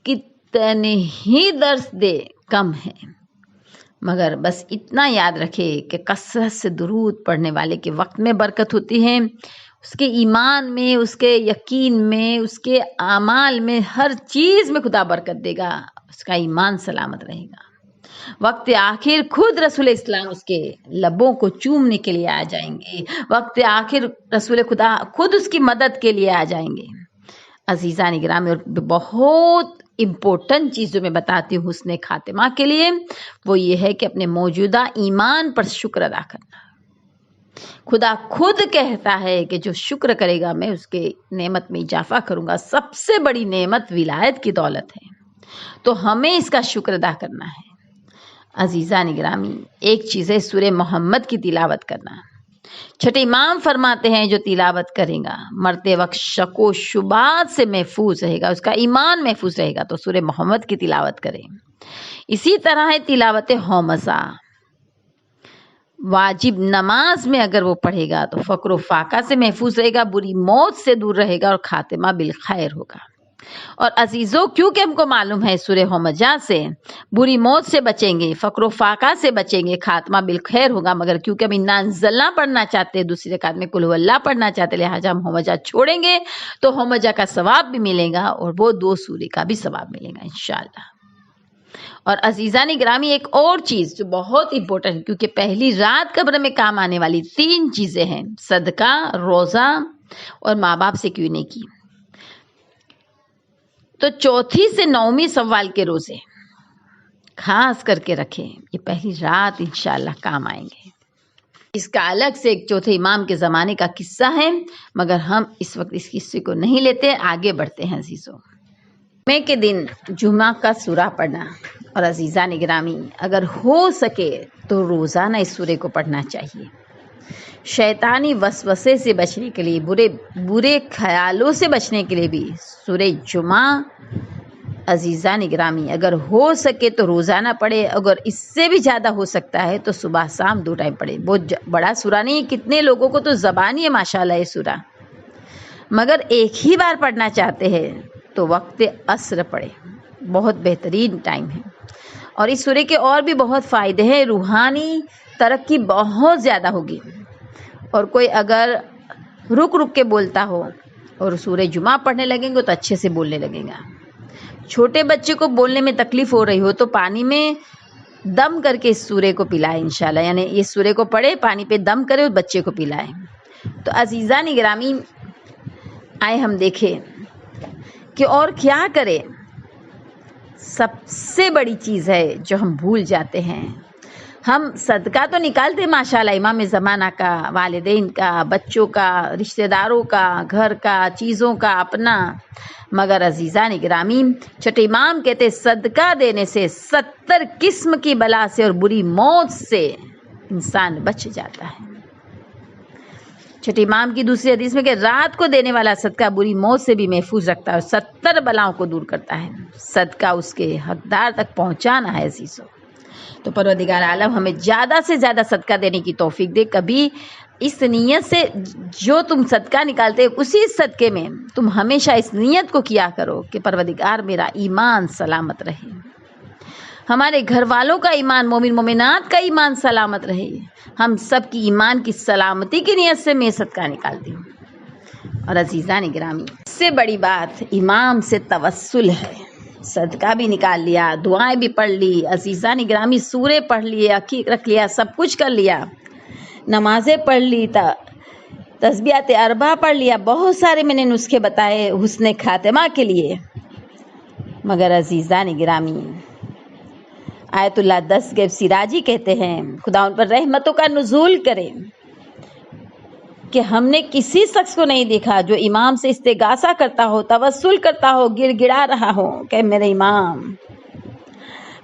کتنے ہی درس دے کم ہے. مگر بس اتنا یاد رکھے کہ کثرت سے درود پڑھنے والے کے وقت میں برکت ہوتی ہے، اس کے ایمان میں، اس کے یقین میں، اس کے اعمال میں، ہر چیز میں خدا برکت دے گا، اس کا ایمان سلامت رہے گا. وقت آخر خود رسول اسلام اس کے لبوں کو چومنے کے لیے آ جائیں گے. وقت آخر رسول خدا خود اس کی مدد کے لیے آ جائیں گے. عزیزان گرامی، اور بہت امپورٹنٹ چیز جو میں بتاتی ہوں حسن خاتمہ کے لیے، وہ یہ ہے کہ اپنے موجودہ ایمان پر شکر ادا کرنا. خدا خود کہتا ہے کہ جو شکر کرے گا میں اس کے نعمت میں اضافہ کروں گا. سب سے بڑی نعمت ولایت کی دولت ہے، تو ہمیں اس کا شکر ادا کرنا ہے. عزیزان گرامی، ایک چیز ہے سورہ محمد کی تلاوت کرنا. چھٹے امام فرماتے ہیں جو تلاوت کرے گا مرتے وقت شک و شبہات سے محفوظ رہے گا، اس کا ایمان محفوظ رہے گا. تو سورہ محمد کی تلاوت کریں. اسی طرح ہے تلاوت ہومزہ، واجب نماز میں اگر وہ پڑھے گا تو فقر و فاقہ سے محفوظ رہے گا، بری موت سے دور رہے گا اور خاتمہ بالخیر ہوگا. اور عزیزوں، کیونکہ ہم کو معلوم ہے سورہ ہومزہ سے بری موت سے بچیں گے، فقر و فاقہ سے بچیں گے، خاتمہ بالخیر ہوگا. مگر کیونکہ ہم انا انزلنا پڑھنا چاہتے ہیں، دوسری رکعت میں قل هو اللہ پڑھنا چاہتے، لہٰذا ہم ہومزہ چھوڑیں گے. تو ہومزہ کا ثواب بھی ملے گا اور وہ 2 سورے کا بھی ثواب ملے گا انشاءاللہ. اور عزیزان گرامی، ایک اور چیز جو بہت امپورٹنٹ، کیونکہ پہلی رات قبر میں کام آنے والی 3 چیزیں ہیں: صدقہ، روزہ اور ماں باپ سے کیوں نہیں کی. تو 4 سے 9 سوال کے روزے خاص کر کے رکھیں، یہ پہلی رات انشاءاللہ کام آئیں گے. اس کا الگ سے ایک چوتھے امام کے زمانے کا قصہ ہے، مگر ہم اس وقت اس قصے کو نہیں لیتے، آگے بڑھتے ہیں. عزیزوں، جمعے کے دن جمعہ کا سورہ پڑھنا. اور عزیزان گرامی، اگر ہو سکے تو روزانہ اس سورے کو پڑھنا چاہیے. شیطانی وسوسے سے بچنے کے لیے، برے خیالوں سے بچنے کے لیے بھی سورہ جمعہ عزیزان گرامی اگر ہو سکے تو روزانہ پڑھے. اگر اس سے بھی زیادہ ہو سکتا ہے تو صبح شام 2 ٹائم پڑھے. بہت بڑا سورہ نہیں، کتنے لوگوں کو تو زبان ہی ہے ماشاءاللہ یہ سورہ. مگر ایک ہی بار پڑھنا چاہتے ہیں تو وقت عصر پڑھے، بہت بہترین ٹائم ہے۔ اور اس سورے کے اور بھی بہت فائدے ہیں، روحانی ترقی بہت زیادہ ہوگی۔ اور کوئی اگر رک رک کے بولتا ہو اور سورہ جمعہ پڑھنے لگیں گے تو اچھے سے بولنے لگے گا۔ چھوٹے بچے کو بولنے میں تکلیف ہو رہی ہو تو پانی میں دم کر کے اس سورے کو پلائے انشاءاللہ، یعنی اس سورے کو پڑھے، پانی پہ دم کرے اور بچے کو پلائے۔ تو عزیزان گرامی، آئے ہم دیکھیں کہ اور کیا کرے۔ سب سے بڑی چیز ہے جو ہم بھول جاتے ہیں، ہم صدقہ تو نکالتے ماشاءاللہ امام زمانہ کا، والدین کا، بچوں کا، رشتہ داروں کا، گھر کا، چیزوں کا، اپنا، مگر عزیزان گرامی چھٹے امام کہتے صدقہ دینے سے 70 قسم کی بلا سے اور بری موت سے انسان بچ جاتا ہے۔ چھٹے امام کی دوسری حدیث میں کہ رات کو دینے والا صدقہ بری موت سے بھی محفوظ رکھتا ہے اور 70 بلاؤں کو دور کرتا ہے۔ صدقہ اس کے حقدار تک پہنچانا ہے عزیزو۔ تو پروردگار عالم ہمیں زیادہ سے زیادہ صدقہ دینے کی توفیق دے۔ کبھی اس نیت سے جو تم صدقہ نکالتے اسی صدقے میں تم ہمیشہ اس نیت کو کیا کرو کہ پروردگار میرا ایمان سلامت رہے، ہمارے گھر والوں کا ایمان، مومن مومنات کا ایمان سلامت رہے، ہم سب کی ایمان کی سلامتی کی نیت سے میں صدقہ نکالتی ہوں۔ اور عزیزان گرامی، اس سے بڑی بات امام سے توسل ہے۔ صدقہ بھی نکال لیا، دعائیں بھی پڑھ لی، عزیزان گرامی سورے پڑھ لیے، عقیق رکھ لیا، سب کچھ کر لیا، نمازیں پڑھ لی، تسبیحات اربع پڑھ لیا، بہت سارے میں نے نسخے بتائے حسن خاتمہ کے لیے، مگر عزیزان گرامی آیت اللہ دستگیر سراجی کہتے ہیں خدا ان پر رحمتوں کا نزول کرے کہ ہم نے کسی شخص کو نہیں دیکھا جو امام سے استغاثہ کرتا ہو، توسل کرتا ہو، گڑ گڑا رہا ہو کہ میرے امام،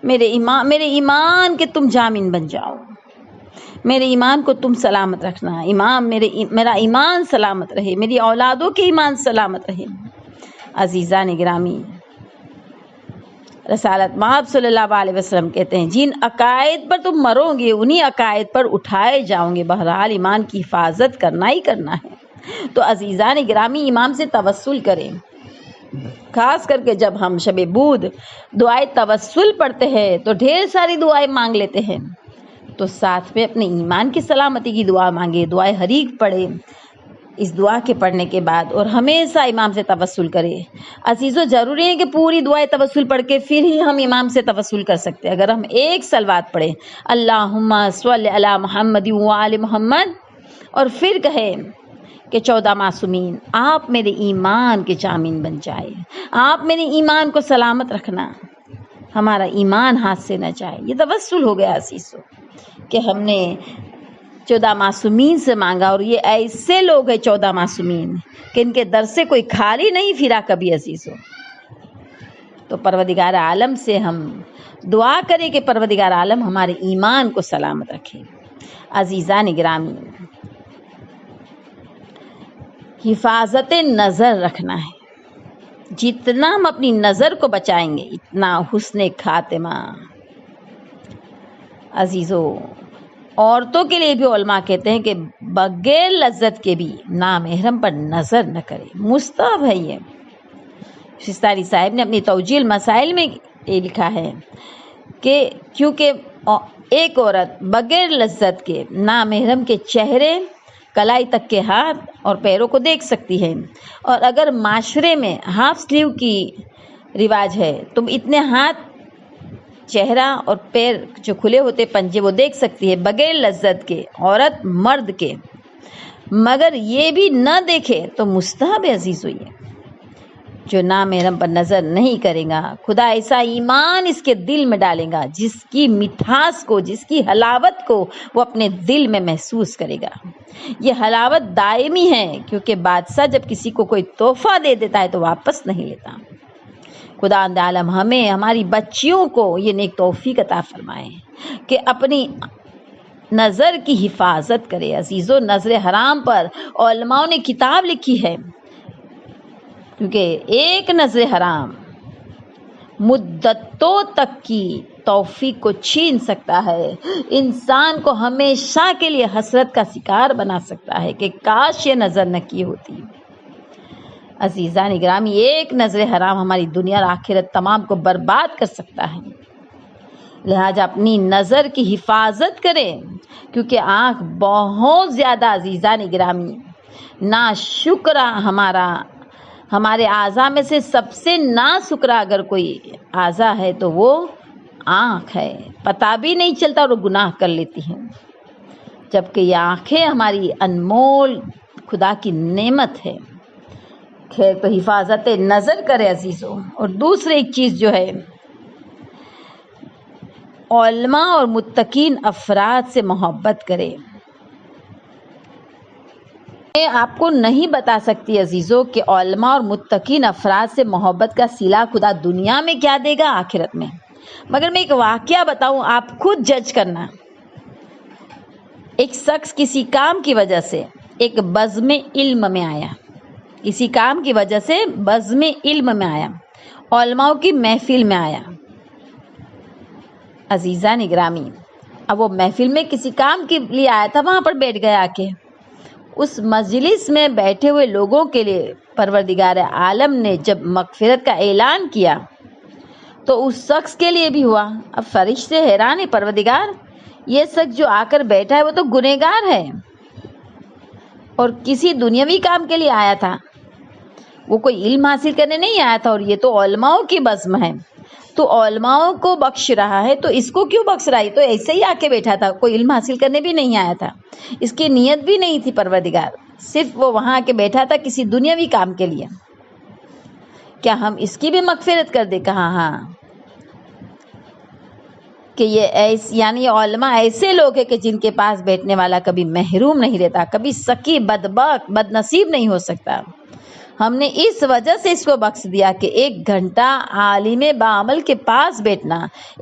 میرے ایمان کے تم جامن بن جاؤ، میرے ایمان کو تم سلامت رکھنا، امام میرا ایمان سلامت رہے، میری اولادوں کے ایمان سلامت رہے۔ عزیزان گرامی، رسالت مآب صلی اللہ علیہ وسلم کہتے ہیں جن عقائد پر تم مرو گے انہی عقائد پر اٹھائے جاؤ گے، بہرحال ایمان کی حفاظت کرنا ہی کرنا ہے۔ تو عزیزان گرامی امام سے توسل کریں، خاص کر کے جب ہم شب بود دعائے توسل پڑھتے ہیں تو ڈھیر ساری دعائیں مانگ لیتے ہیں، تو ساتھ میں اپنے ایمان کی سلامتی کی دعا مانگے، دعائے حریق پڑھے اس دعا کے پڑھنے کے بعد، اور ہمیشہ امام سے توسل کرے۔ عزیزو ضروری ہے کہ پوری دعائیں توسل پڑھ کے پھر ہی ہم امام سے توسل کر سکتے ہیں۔ اگر ہم ایک صلوات پڑھیں اللہم صلی علی محمد وآل محمد اور پھر کہیں کہ 14 معصومین آپ میرے ایمان کے جامن بن جائے، آپ میرے ایمان کو سلامت رکھنا، ہمارا ایمان ہاتھ سے نہ جائے، یہ توسل ہو گیا عزیزو کہ ہم نے 14 معصومین سے مانگا، اور یہ ایسے لوگ ہیں 14 معصومین کہ ان کے در سے کوئی خالی نہیں پھرا کبھی عزیزو۔ تو پروردگار عالم سے ہم دعا کریں کہ پروردگار عالم ہمارے ایمان کو سلامت رکھے۔ عزیزان گرامی، حفاظت نظر رکھنا ہے، جتنا ہم اپنی نظر کو بچائیں گے اتنا حسن خاتمہ۔ عزیزو، عورتوں کے لیے بھی علماء کہتے ہیں کہ بغیر لذت کے بھی نامحرم پر نظر نہ کرے، مستحب ہے یہ۔ شستانی صاحب نے اپنی توجیہ المسائل میں یہ لکھا ہے کہ کیونکہ ایک عورت بغیر لذت کے نامحرم کے چہرے، کلائی تک کے ہاتھ اور پیروں کو دیکھ سکتی ہے، اور اگر معاشرے میں ہاف سلیو کی رواج ہے تو اتنے ہاتھ، چہرہ اور پیر جو کھلے ہوتے پنجے وہ دیکھ سکتی ہے بغیر لذت کے عورت مرد کے، مگر یہ بھی نہ دیکھے تو مستحب عزیز ہوئی ہے۔ جو نامحرم پر نظر نہیں کرے گا خدا ایسا ایمان اس کے دل میں ڈالے گا جس کی مٹھاس کو، جس کی حلاوت کو وہ اپنے دل میں محسوس کرے گا۔ یہ حلاوت دائمی ہے، کیونکہ بادشاہ جب کسی کو کوئی تحفہ دے دیتا ہے تو واپس نہیں لیتا۔ خدا عالم ہمیں، ہماری بچیوں کو یہ نیک توفیق عطا فرمائے کہ اپنی نظر کی حفاظت کرے۔ عزیزو، نظر حرام پر علماء نے کتاب لکھی ہے، کیونکہ ایک نظر حرام مدتوں تک کی توفیق کو چھین سکتا ہے، انسان کو ہمیشہ کے لیے حسرت کا شکار بنا سکتا ہے کہ کاش یہ نظر نہ کی ہوتی۔ عزیزان گرامی، ایک نظر حرام ہماری دنیا اور آخرت تمام کو برباد کر سکتا ہے، لہٰذا اپنی نظر کی حفاظت کریں، کیونکہ آنکھ بہت زیادہ عزیزان گرامی ناشکرا ہمارے اعضاء میں سے سب سے ناشکرا اگر کوئی اعضاء ہے تو وہ آنکھ ہے، پتہ بھی نہیں چلتا اور وہ گناہ کر لیتی ہے، جبکہ یہ آنکھیں ہماری انمول خدا کی نعمت ہے۔ خیر تو حفاظت نظر کرے عزیزوں۔ اور دوسری ایک چیز جو ہے، علماء اور متقین افراد سے محبت کرے۔ میں آپ کو نہیں بتا سکتی عزیزوں کہ علماء اور متقین افراد سے محبت کا صلہ خدا دنیا میں کیا دے گا، آخرت میں، مگر میں ایک واقعہ بتاؤں، آپ خود جج کرنا۔ ایک شخص کسی کام کی وجہ سے ایک بزم علم میں آیا، کسی کام کی وجہ سے بزم علم میں آیا، علماء کی محفل میں آیا۔ عزیزان گرامی، اب وہ محفل میں کسی کام کے لیے آیا تھا، وہاں پر بیٹھ گیا آ کے۔ اس مجلس میں بیٹھے ہوئے لوگوں کے لیے پروردگار عالم نے جب مغفرت کا اعلان کیا تو اس شخص کے لیے بھی ہوا۔ اب فرشتے حیران ہیں، پروردگار یہ شخص جو آ کر بیٹھا ہے وہ تو گنہگار ہے اور کسی دنیاوی کام کے لیے آیا تھا، وہ کوئی علم حاصل کرنے نہیں آیا تھا، اور یہ تو علماء کی بزم ہے، تو علماء کو بخش رہا ہے، تو اس کو کیوں بخش رہا ہے؟ تو ایسے ہی آ کے بیٹھا تھا، کوئی علم حاصل کرنے بھی نہیں آیا تھا، اس کی نیت بھی نہیں تھی پروردگار، صرف وہ وہاں آ کے بیٹھا تھا کسی دنیاوی کام کے لیے۔ کیا ہم اس کی بھی مغفرت کر دیں؟ کہا ہاں، کہ یہ یعنی علماء ایسے لوگ ہیں کہ جن کے پاس بیٹھنے والا کبھی محروم نہیں رہتا، کبھی سکی بدبخت بد نصیب نہیں ہو سکتا۔ ہم نے اس وجہ سے اس کو بخش دیا کہ 1 گھنٹہ عالم باعمل کے پاس بیٹھنا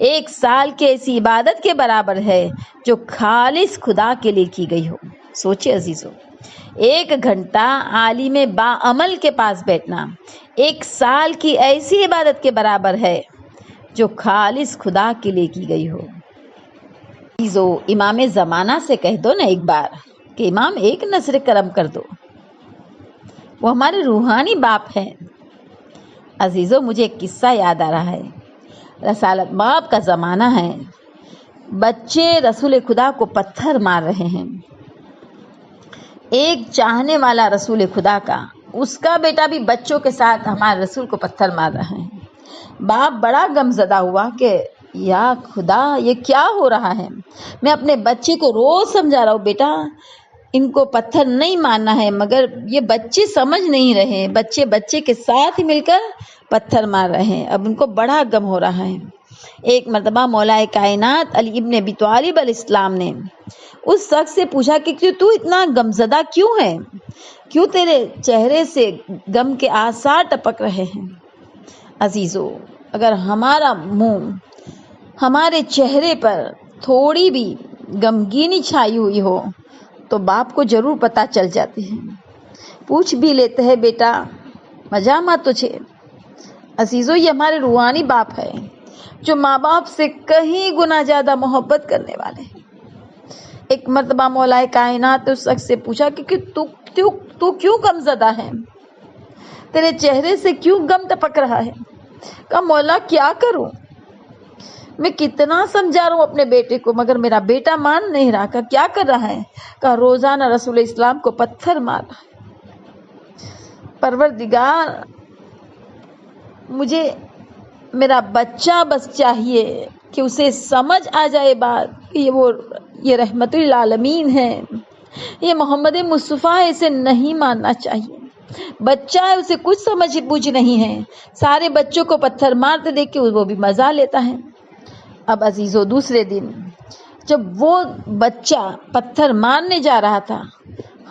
1 سال کی ایسی عبادت کے برابر ہے جو خالص خدا کے لیے کی گئی ہو۔ سوچے عزیزو، 1 گھنٹہ عالم باعمل کے پاس بیٹھنا 1 سال کی ایسی عبادت کے برابر ہے جو خالص خدا کے لیے کی گئی ہو۔ عزیزو، امام زمانہ سے کہہ دو نا ایک بار کہ امام ایک نظر کرم کر دو، وہ ہمارے روحانی باپ ہیں۔ عزیزو، مجھے ایک قصہ یاد آ رہا ہے، رسالت باپ کا زمانہ ہے، بچے رسول خدا کو پتھر مار رہے ہیں۔ ایک چاہنے والا رسول خدا کا، اس کا بیٹا بھی بچوں کے ساتھ ہمارے رسول کو پتھر مار رہا ہے۔ باپ بڑا غمزدہ ہوا کہ یا خدا، یہ کیا ہو رہا ہے؟ میں اپنے بچے کو روز سمجھا رہا ہوں، بیٹا ان کو پتھر نہیں مارنا ہے، مگر یہ بچے سمجھ نہیں رہے، بچے کے ساتھ مل کر پتھر مار رہے ہیں۔ اب ان کو بڑا غم ہو رہا ہے۔ ایک مرتبہ مولا کائنات علی ابن ابی طالب علیہ السلام نے اس شخص سے پوچھا کہ تو اتنا غمزدہ کیوں ہے؟ کیوں تیرے چہرے سے غم کے آثار ٹپک رہے ہیں؟ عزیزو، اگر ہمارا منہ، ہمارے چہرے پر تھوڑی بھی غمگینی چھائی ہوئی ہو تو باپ کو ضرور پتہ چل جاتی ہے، پوچھ بھی لیتے ہیں، بیٹا مزہ مت تجھے۔ عزیزو، یہ ہمارے روحانی باپ ہے جو ماں باپ سے کہیں گنا زیادہ محبت کرنے والے ہیں۔ ایک مرتبہ مولا کائنات نے اس شخص سے پوچھا کہ تو کیوں غمزدہ ہے؟ تیرے چہرے سے کیوں غم ٹپک رہا ہے؟ کہا مولا کیا کروں، میں کتنا سمجھا رہا ہوں اپنے بیٹے کو، مگر میرا بیٹا مان نہیں رہا۔ کہا کیا کر رہا ہے؟ کہا روزانہ رسول اسلام کو پتھر مار رہا ہے۔ پروردگار، مجھے میرا بچہ بس چاہیے کہ اسے سمجھ آ جائے بات کہ یہ رحمت للعالمین ہے، یہ محمد مصطفیٰ ہے، اسے نہیں ماننا چاہیے۔ بچہ ہے، اسے کچھ سمجھ بوجھ نہیں ہے، سارے بچوں کو پتھر مارتے دیکھ کے وہ بھی مزہ لیتا ہے۔ اب عزیزو، دوسرے دن جب وہ بچہ پتھر مارنے جا رہا تھا،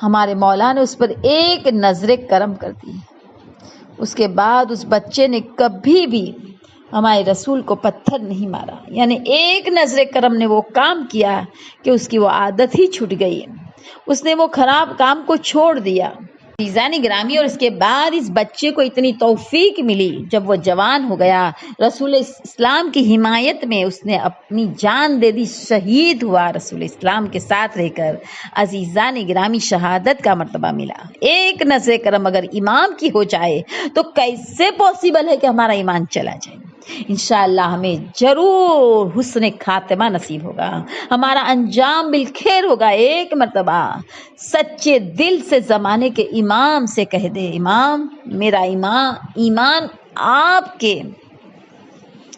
ہمارے مولا نے اس پر ایک نظر کرم کر دی۔ اس کے بعد اس بچے نے کبھی بھی ہمارے رسول کو پتھر نہیں مارا، یعنی ایک نظر کرم نے وہ کام کیا کہ اس کی وہ عادت ہی چھوٹ گئی، اس نے وہ خراب کام کو چھوڑ دیا۔ عزیزان گرامی، اور اس کے بعد اس بچے کو اتنی توفیق ملی، جب وہ جوان ہو گیا رسول اسلام کی حمایت میں اس نے اپنی جان دے دی، شہید ہوا رسول اسلام کے ساتھ رہ کر۔ عزیزان گرامی، شہادت کا مرتبہ ملا۔ ایک نظر کرم اگر امام کی ہو جائے تو کیسے پاسبل ہے کہ ہمارا ایمان چلا جائے؟ انشاءاللہ ہمیں ضرور حسن خاتمہ نصیب ہوگا، ہمارا انجام بالخیر ہوگا۔ ایک مرتبہ سچے دل سے زمانے کے امام سے کہہ دے، امام میرا ایمان آپ کے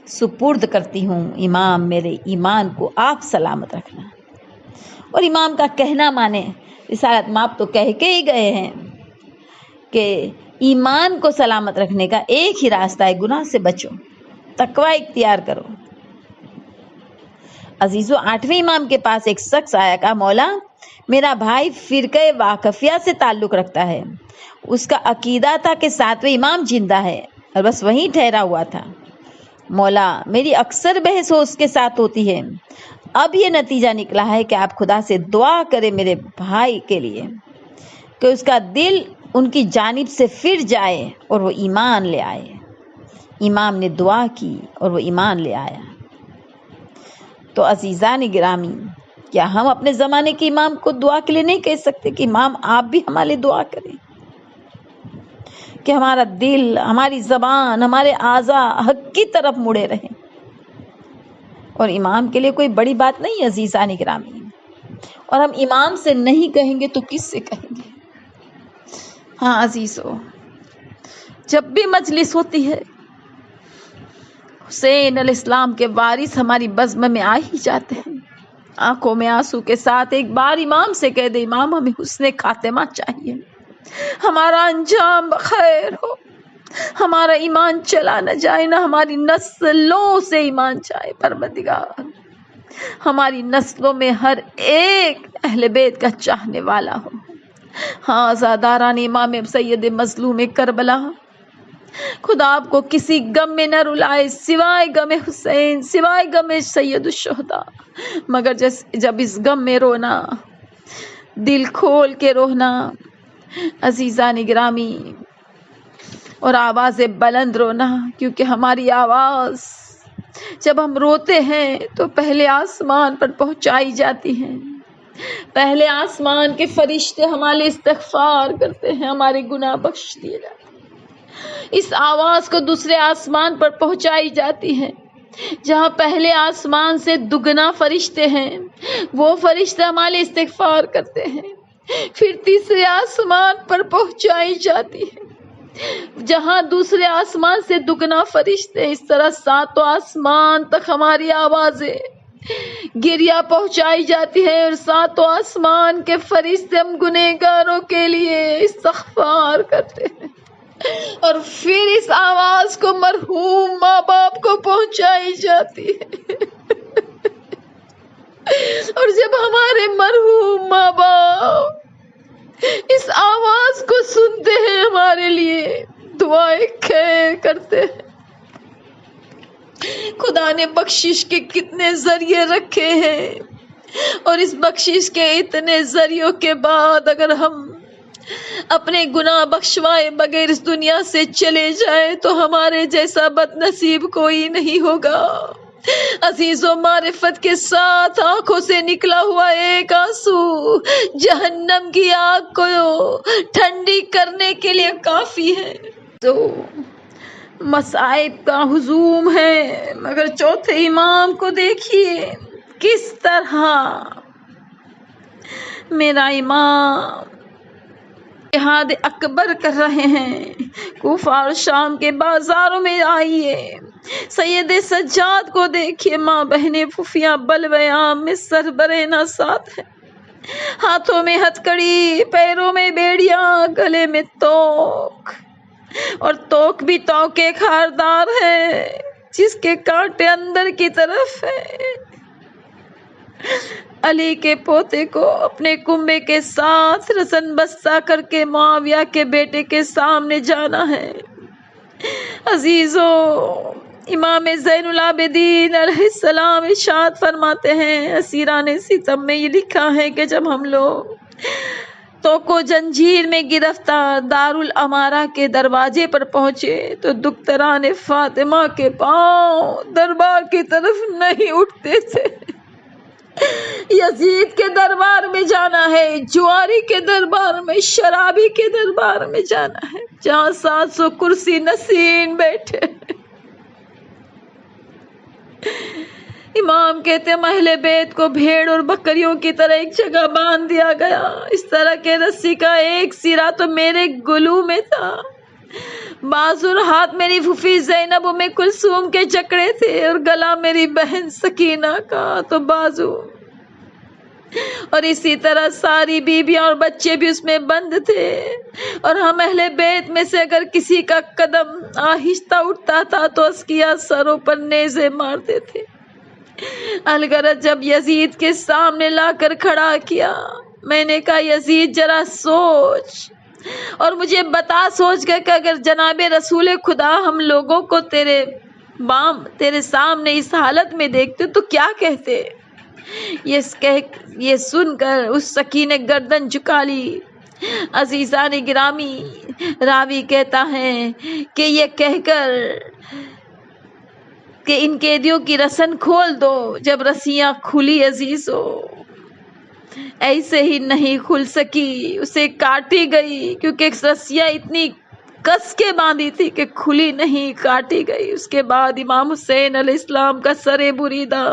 سپرد کرتی ہوں، امام میرے ایمان کو آپ سلامت رکھنا۔ اور امام کا کہنا مانے، رسالت مآب تو کہہ کے ہی گئے ہیں کہ ایمان کو سلامت رکھنے کا ایک ہی راستہ ہے، گناہ سے بچو، تقوی اختیار کرو۔ عزیزو، 8ویں امام کے پاس ایک شخص آیا، کہا مولا میرا بھائی فرقہ واقفیہ سے تعلق رکھتا ہے، اس کا عقیدہ تھا کہ 7ویں امام زندہ ہے اور بس وہیں ٹھہرا ہوا تھا۔ مولا میری اکثر بحث اس کے ساتھ ہوتی ہے، اب یہ نتیجہ نکلا ہے کہ آپ خدا سے دعا کریں میرے بھائی کے لیے کہ اس کا دل ان کی جانب سے پھر جائے اور وہ ایمان لے آئے۔ امام نے دعا کی اور وہ ایمان لے آیا۔ تو عزیزان گرامی، کیا ہم اپنے زمانے کے امام کو دعا کے لیے نہیں کہہ سکتے کہ امام آپ بھی ہمارے لیے دعا کریں کہ ہمارا دل، ہماری زبان، ہمارے اعضاء حق کی طرف مڑے رہیں؟ اور امام کے لیے کوئی بڑی بات نہیں عزیزان گرامی، اور ہم امام سے نہیں کہیں گے تو کس سے کہیں گے؟ ہاں عزیزو، جب بھی مجلس ہوتی ہے حسین علیہ السلام کے وارث ہماری بزم میں آ ہی جاتے ہیں، آنکھوں میں آنسو کے ساتھ ایک بار امام سے کہہ دے، امام ہمیں حسن خاتمہ چاہیے، ہمارا انجام بخیر ہو، ہمارا ایمان چلا نہ جائے، نہ ہماری نسلوں سے ایمان جائے۔ پروردگار ہماری نسلوں میں ہر ایک اہل بیت کا چاہنے والا ہو۔ ہاں عزاداران امام سید مظلوم کربلا، خدا آپ کو کسی غم میں نہ رلائے سوائے غم حسین، سوائے غم سید الشہداء، مگر جب اس غم میں رونا، دل کھول کے رونا عزیزان گرامی، اور آواز بلند رونا، کیونکہ ہماری آواز جب ہم روتے ہیں تو پہلے آسمان پر پہنچائی جاتی ہیں، پہلے آسمان کے فرشتے ہمارے استغفار کرتے ہیں، ہمارے گناہ بخش دیے جاتے ہیں، اس آواز کو دوسرے آسمان پر پہنچائی جاتی ہے جہاں پہلے آسمان سے دگنا فرشتے ہیں، وہ فرشتے ہمارے استغفار کرتے ہیں، پھر تیسرے آسمان پر پہنچائی جاتی ہے جہاں دوسرے آسمان سے دگنا فرشتے، اس طرح 7 آسمان تک ہماری آوازیں گریہ پہنچائی جاتی ہے، اور 7 آسمان کے فرشتے ہم گنہگاروں کے لیے استغفار کرتے ہیں، اور پھر اس آواز کو مرحوم ماں باپ کو پہنچائی جاتی ہے، اور جب ہمارے مرحوم ماں باپ اس آواز کو سنتے ہیں، ہمارے لیے دعائیں خیر کرتے ہیں۔ خدا نے بخشش کے کتنے ذریعے رکھے ہیں، اور اس بخشش کے اتنے ذریعوں کے بعد اگر ہم اپنے گناہ بخشوائے بغیر اس دنیا سے چلے جائے تو ہمارے جیسا بد نصیب کوئی نہیں ہوگا۔ عزیزوں، معرفت کے ساتھ آنکھوں سے نکلا ہوا ایک آنسو جہنم کی آگ کو ٹھنڈی کرنے کے لیے کافی ہے۔ تو مصائب کا ہجوم ہے، مگر چوتھے امام کو دیکھیے کس طرح میرا امام جہاد اکبر کر رہے ہیں۔ کوفہ اور شام کے بازاروں میں آئیے، سید سجاد کو دیکھیے، ماں بہنیں پھوپھیاں بلوے عام میں سربرہنہ ساتھ ہیں، ہاتھوں میں ہتھکڑی، پیروں میں بیڑیاں، گلے میں توک، اور توک بھی توک ایک خاردار ہے جس کے کانٹے اندر کی طرف ہے۔ علی کے پوتے کو اپنے کنبے کے ساتھ رسن بستہ کر کے معاویہ کے بیٹے کے سامنے جانا ہے۔ عزیزو، امام زین العابدین علیہ السلام ارشاد فرماتے ہیں، اسیران ستم میں یہ لکھا ہے کہ جب ہم لوگ تو کو جنجیر میں گرفتار دارالامارہ کے دروازے پر پہنچے تو دختران فاطمہ کے پاؤں دربار کی طرف نہیں اٹھتے تھے۔ یزید کے دربار میں جانا ہے، جواری کے دربار میں، شرابی کے دربار میں جانا ہے، جہاں 700 کرسی نشین بیٹھے۔ امام کہتے ہیں اہل بیت کو بھیڑ اور بکریوں کی طرح ایک جگہ باندھ دیا گیا، اس طرح کے رسی کا ایک سرا تو میرے گلو میں تھا، بازو اور ہاتھ میری پھوپھی زینب ام کلثوم کے جکڑے تھے، اور گلا میری بہن سکینہ کا تو بازو، اور اسی طرح ساری بیویاں اور بچے بھی اس میں بند تھے، اور ہم اہل بیت میں سے اگر کسی کا قدم آہستہ اٹھتا تھا تو اسکیا سروں پر نیزے مارتے تھے۔ الغرض جب یزید کے سامنے لا کر کھڑا کیا، میں نے کہا یزید ذرا سوچ اور مجھے بتا، سوچ کر کہ اگر جناب رسول خدا ہم لوگوں کو تیرے سامنے اس حالت میں دیکھتے تو کیا کہتے؟ یہ سن کر اس سکی نے گردن جھکا لی۔ عزیزان گرامی، راوی کہتا ہے کہ یہ کہہ کر کہ ان قیدیوں کی رسن کھول دو، جب رسیاں کھلی عزیزو ایسے ہی نہیں کھل سکی، اسے کاٹی گئی، کیونکہ رسیاں اتنی کس کے باندھی تھی کہ کھلی نہیں، کاٹی گئی۔ اس کے بعد امام حسین علیہ السلام کا سر بریدہ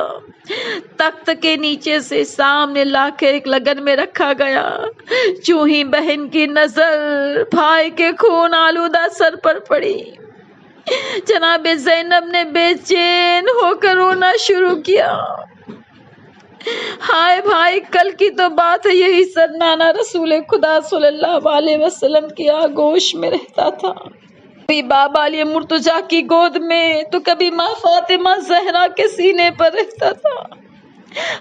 تخت کے نیچے سے سامنے لا کے ایک لگن میں رکھا گیا، چوں ہی بہن کی نظر بھائی کے خون آلودہ سر پر پڑی، جناب زینب نے بے چین ہو کر رونا شروع کیا۔ ہائے بھائی، کل کی تو بات ہے، یہی سر نانا رسول خدا صلی اللہ علیہ وسلم کی آغوش میں رہتا تھا، کبھی بابا علی مرتضیٰ کی گود میں تو کبھی ماں فاطمہ زہرا کے سینے پر رہتا تھا۔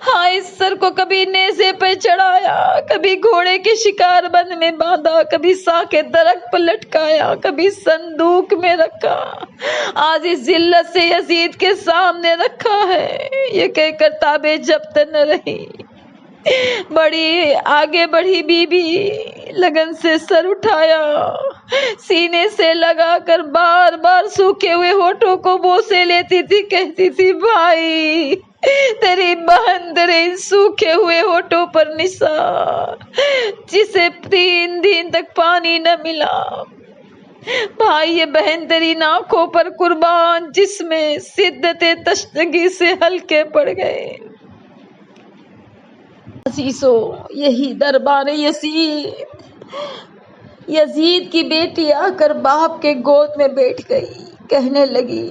ہاں، اس سر کو کبھی نیزے پہ چڑھایا، کبھی گھوڑے کے شکار بند میں باندھا، کبھی سا کے درخت پر لٹکایا، کبھی صندوق میں رکھا، آج اس ذلت سے یزید کے سامنے رکھا ہے، یہ کہہ کر تابے جبت نہ رہی۔ بڑی آگے بڑھی بی بی لگن سے سر اٹھایا، سینے سے لگا کر بار بار سوکھے ہوئے ہونٹوں کو بوسے لیتی تھی، کہتی تھی بھائی تیری بہن تیرے ان سوکھے ہوئے ہونٹوں پر نثار، جسے 3 دن تک پانی نہ ملا، بھائی یہ بہن تیری آنکھوں پر قربان، جس میں شدت تشنگی سے ہلکے پڑ گئے۔ عزیزو، یہی دربار یزید کی بیٹی آ کر باپ کے گود میں بیٹھ گئی، کہنے لگی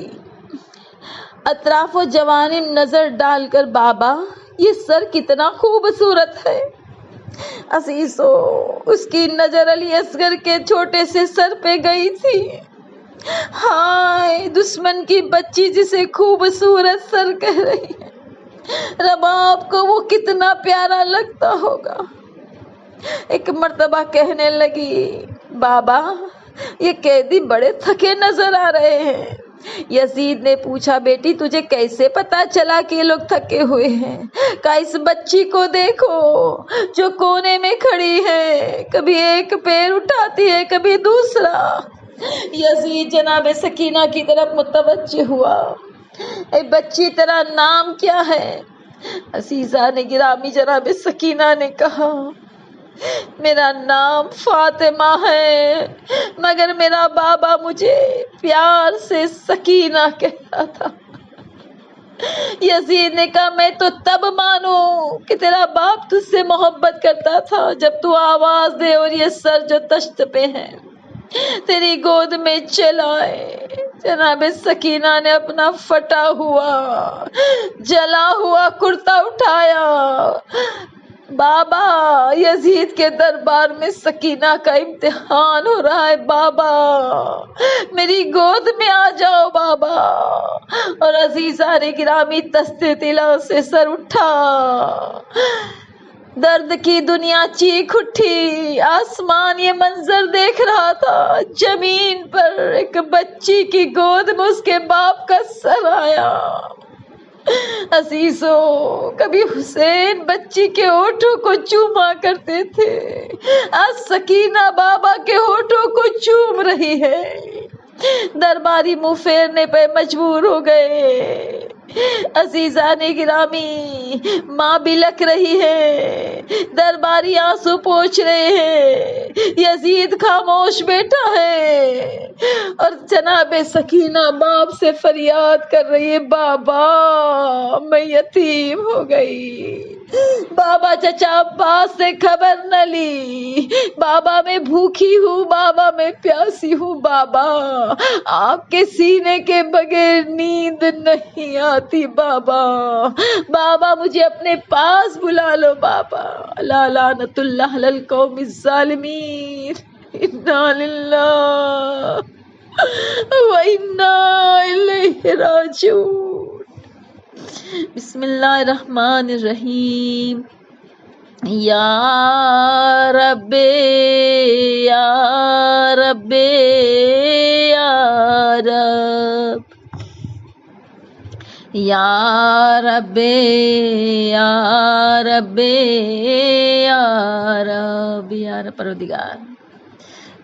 اطراف و جوانب نظر ڈال کر، بابا یہ سر کتنا خوبصورت ہے۔ عزیزو، اس کی نظر علی اصغر کے چھوٹے سے سر پہ گئی تھی۔ ہائے، دشمن کی بچی جسے خوبصورت سر کہہ رہی ہے، رباب کو وہ کتنا پیارا لگتا ہوگا۔ ایک مرتبہ کہنے لگی بابا یہ قیدی بڑے تھکے نظر آ رہے ہیں۔ یزید نے پوچھا بیٹی تجھے کیسے پتا چلا کہ یہ لوگ تھکے ہوئے ہیں؟ کہا اس بچی کو دیکھو جو کونے میں کھڑی ہے، کبھی ایک پیر اٹھاتی ہے کبھی دوسرا۔ یزید جناب سکینہ کی طرف متوجہ ہوا، اے بچی تیرا نام کیا ہے؟ عزیزہ نے گرامی جناب سکینہ نے کہا میرا نام فاطمہ ہے، مگر میرا بابا مجھے پیار سے سکینہ کہتا تھا۔ یزید نے کہا میں تو تب مانوں کہ تیرا باپ تجھ سے محبت کرتا تھا جب تو آواز دے اور یہ سر جو تشت پہ ہے تیری گود میں چلائے۔ جناب سکینہ نے اپنا پھٹا ہوا جلا ہوا کرتا اٹھایا، بابا یزید کے دربار میں سکینہ کا امتحان ہو رہا ہے، بابا میری گود میں آ جاؤ بابا۔ اور عزیزان گرامی تستے تلا سے سر اٹھا، درد کی دنیا چیخ اٹھی، آسمان یہ منظر دیکھ رہا تھا، زمین پر ایک بچی کی گود میں اس کے باپ کا سر آیا۔ عزیزو، کبھی حسین بچی کے ہونٹوں کو چوما کرتے تھے، آج سکینہ بابا کے ہونٹوں کو چوم رہی ہے۔ درباری منہ پھیرنے پہ مجبور ہو گئے۔ عزیزان گرامی، ماں بلک رہی ہے، درباری آنسو پوچھ رہے ہیں، یزید خاموش بیٹھا ہے، اور جناب سکینہ باپ سے فریاد کر رہی ہے، بابا میں یتیم ہو گئی، بابا چچا عباس سے خبر نہ لی، بابا میں بھوکی ہوں، بابا میں پیاسی ہوں، بابا آپ کے سینے کے بغیر نیند نہیں آتی، بابا بابا مجھے اپنے پاس بلا لو، بابا لا لعنت اللہ علی القوم الظالمین، انا للہ و انا الیہ راجعون۔ بسم اللہ الرحمن الرحیم۔ یا رب یا رب یا رب یا رب یا رب یا رب یا رب پروردگار،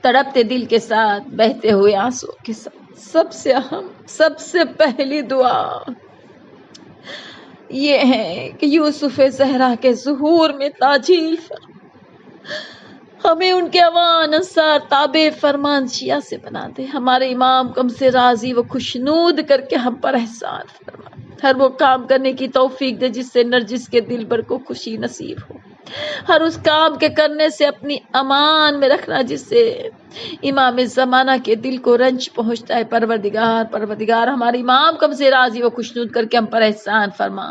تڑپتے دل کے ساتھ، بہتے ہوئے آنسو کے ساتھ، سب سے اہم، سب سے پہلی دعا یہ ہے کہ یوسف زہرا کے ظہور میں تاجیل فرما، ہمیں ان کے اوان انصار تابع فرمان شیعہ سے بنا دے، ہمارے امام کو ہم سے راضی و خوشنود کر کے ہم پر احسان فرما، ہر وہ کام کرنے کی توفیق دے جس سے نرجس کے دل پر کو خوشی نصیب ہو، ہر اس کام کے کرنے سے اپنی امان میں رکھنا جس سے امام زمانہ کے دل کو رنج پہنچتا ہے۔ پروردگار ہمارے امام کو ہم سے راضی و خوشنود کر کے ہم پر احسان فرما،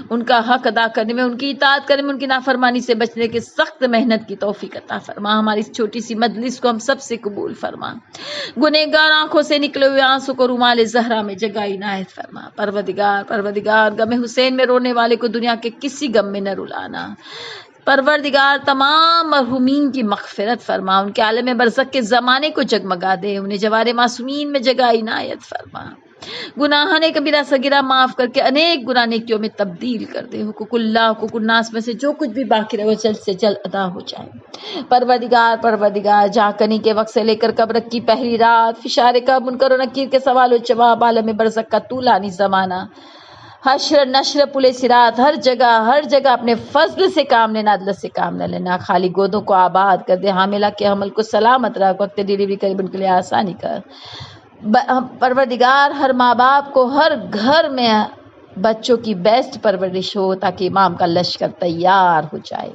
ان کا حق ادا کرنے میں، ان کی اطاعت کرنے میں، ان کی نافرمانی سے بچنے کے سخت محنت کی توفیق عطا فرما، ہماری اس چھوٹی سی مجلس کو ہم سب سے قبول فرما، گنہگار آنکھوں سے نکلے ہوئے آنسو کو رومال زہرا میں جگہ عنایت فرما۔ پروردگار غم حسین میں رونے والے کو دنیا کے کسی غم میں نہ رلانا۔ پروردگار تمام مرحومین کی مغفرت فرما، ان کے عالم برزخ کے زمانے کو جگمگا دے، انہیں جوار معصومین میں جگہ عنایت فرما، گناہ نے کبیرہ صغیرہ معاف کر کے انیک گناہ نیکیوں میں تبدیل کر دے، حقوق اللہ حقوق الناس میں سے جو کچھ بھی باقی رہے وہ جلد سے جلد ادا ہو جائے۔ پروردگار جا کنی کے وقت سے لے کر قبر کی پہلی رات، فشار قبر، منکر و نکیر کے سوال و جواب، عالم برزخ کا طولانی زمانہ، حشر نشر پلے صراط، ہر جگہ اپنے فضل سے کام لینا، عدل سے کام نہ لینا، خالی گودوں کو آباد کر دے، حاملہ کے حمل کو سلامت رکھ، وقت ڈیلیوری قریب ان کے لیے آسانی کر۔ پروردگار ہر ماں باپ کو ہر گھر میں بچوں کی بیسٹ پرورش ہو تاکہ امام کا لشکر تیار ہو جائے۔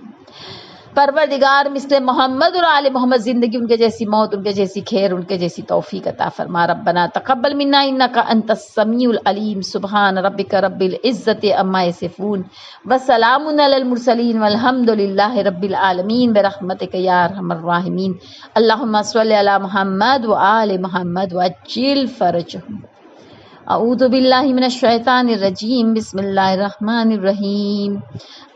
پروردگار مثل محمد اور آل محمد زندگی، ان کے جیسی موت، ان کے جیسی خیر، ان کے جیسی توفیق عطا فرما۔ ربنا تقبل منا انک انت السمیع العلیم، سبحان ربک رب العزت عما یصفون وسلام علی المرسلین والحمد للہ رب العالمین برحمتک یا ارحم الراحمین۔ اللہم صل علی محمد وآل محمد وعجل فرجہم۔ اعوذ باللہ من الشیطان الرجیم، بسم اللہ الرحمن الرحیم۔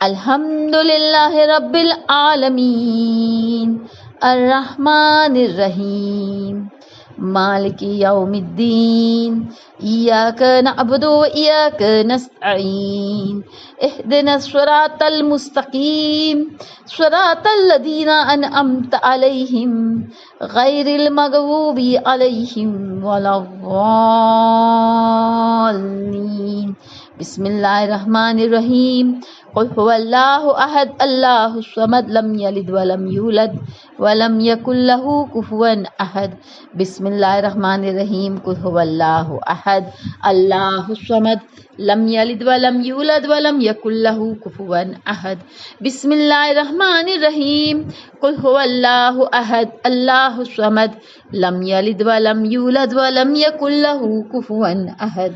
الحمد للہ رب العالمین الرحمن الرحیم مالک یوم الدین، ایاک نعبد و ایاک نستعین، اہدنا الصراط المستقیم، صراط الذین انعمت علیہم غیر المغضوب علیہم ولا الضالین۔ بسم اللہ الرحمن الرحیم۔ قل هو اللہ احد اللہ الصمد لم یلد ولم یولد ولم یکن له کفوا احد۔ بسم اللہ الرحمن الرحیم۔ قل هو اللہ احد اللہ الصمد لم یلد ولم یولد ولم یکن له کفوا احد۔ بسم اللہ الرحمن الرحیم۔ قل هو اللہ احد اللہ الصمد لم یلد ولم یولد ولم یکن له کفوا احد۔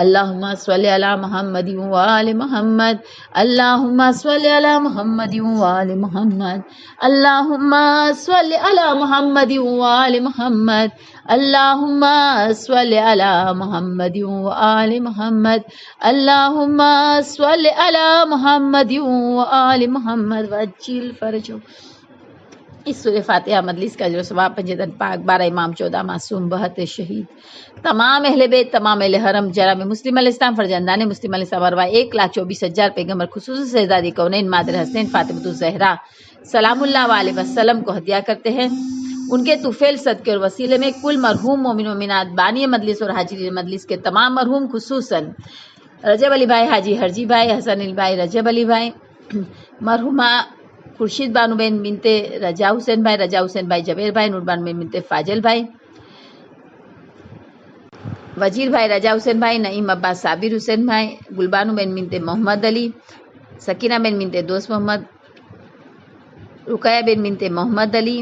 اللہم صلی علی محمد وآل محمد، اللہم صلی علی محمد وآل محمد، اللہم صلی علی محمد وآل محمد، اللہم صلی علی محمد وآل محمد، اللہم صلی علی محمد وآل محمد وعجل فرجہ۔ اس سورہ فاتحہ مجلس کا جو ثواب 55 پاک، 12 امام، 14 معصوم، 72 شہید، تمام اہل بیت، تمام اہل حرم، جناب مسلم علیہ السلام، فرزندان مسلم علیہ السلام، ارواح 1,24,000 پیغمبر، خصوصی شہزادی کونین مادر حسین فاطمۃ الزہرا سلام اللہ علیہ وسلم کو ہدیہ کرتے ہیں۔ ان کے طفیل صدقے اور وسیلے میں کل مرحوم مومن مومنات، بانی مجلس اور حاضرین مجلس کے تمام مرحوم، خصوصاً رجب علی بھائی، حاجی ہرجی بھائی، حسن علی بھائی، رجب علی بھائی، مرحومہ خورشید بانو بہن بنتے رجا حسین بھائی، رجا حسین بھائی جبیر بھائی، نور بانو بہن بنتے فاضل بھائی، وزیر بھائی رجا حسین بھائی، نعیم عباس صابر حسین بھائی، گلبانو بہن بنتے محمد علی، سکینہ بہن بنتے دوست محمد، رقیہ بن بنتے محمد علی،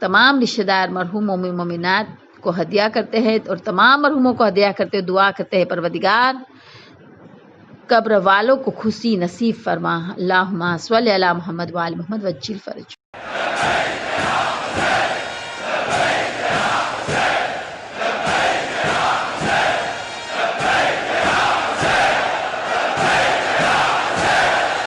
تمام رشتہ دار مرحوم مومن مومنات کو ہدیہ کرتے ہیں اور تمام مرحوموں کو ہدیہ کرتے ہوئے دعا کرتے ہیں پروردگار قبر والوں کو خوشی نصیب فرما، اللہم صلی علی محمد وآل محمد وعجل فرج۔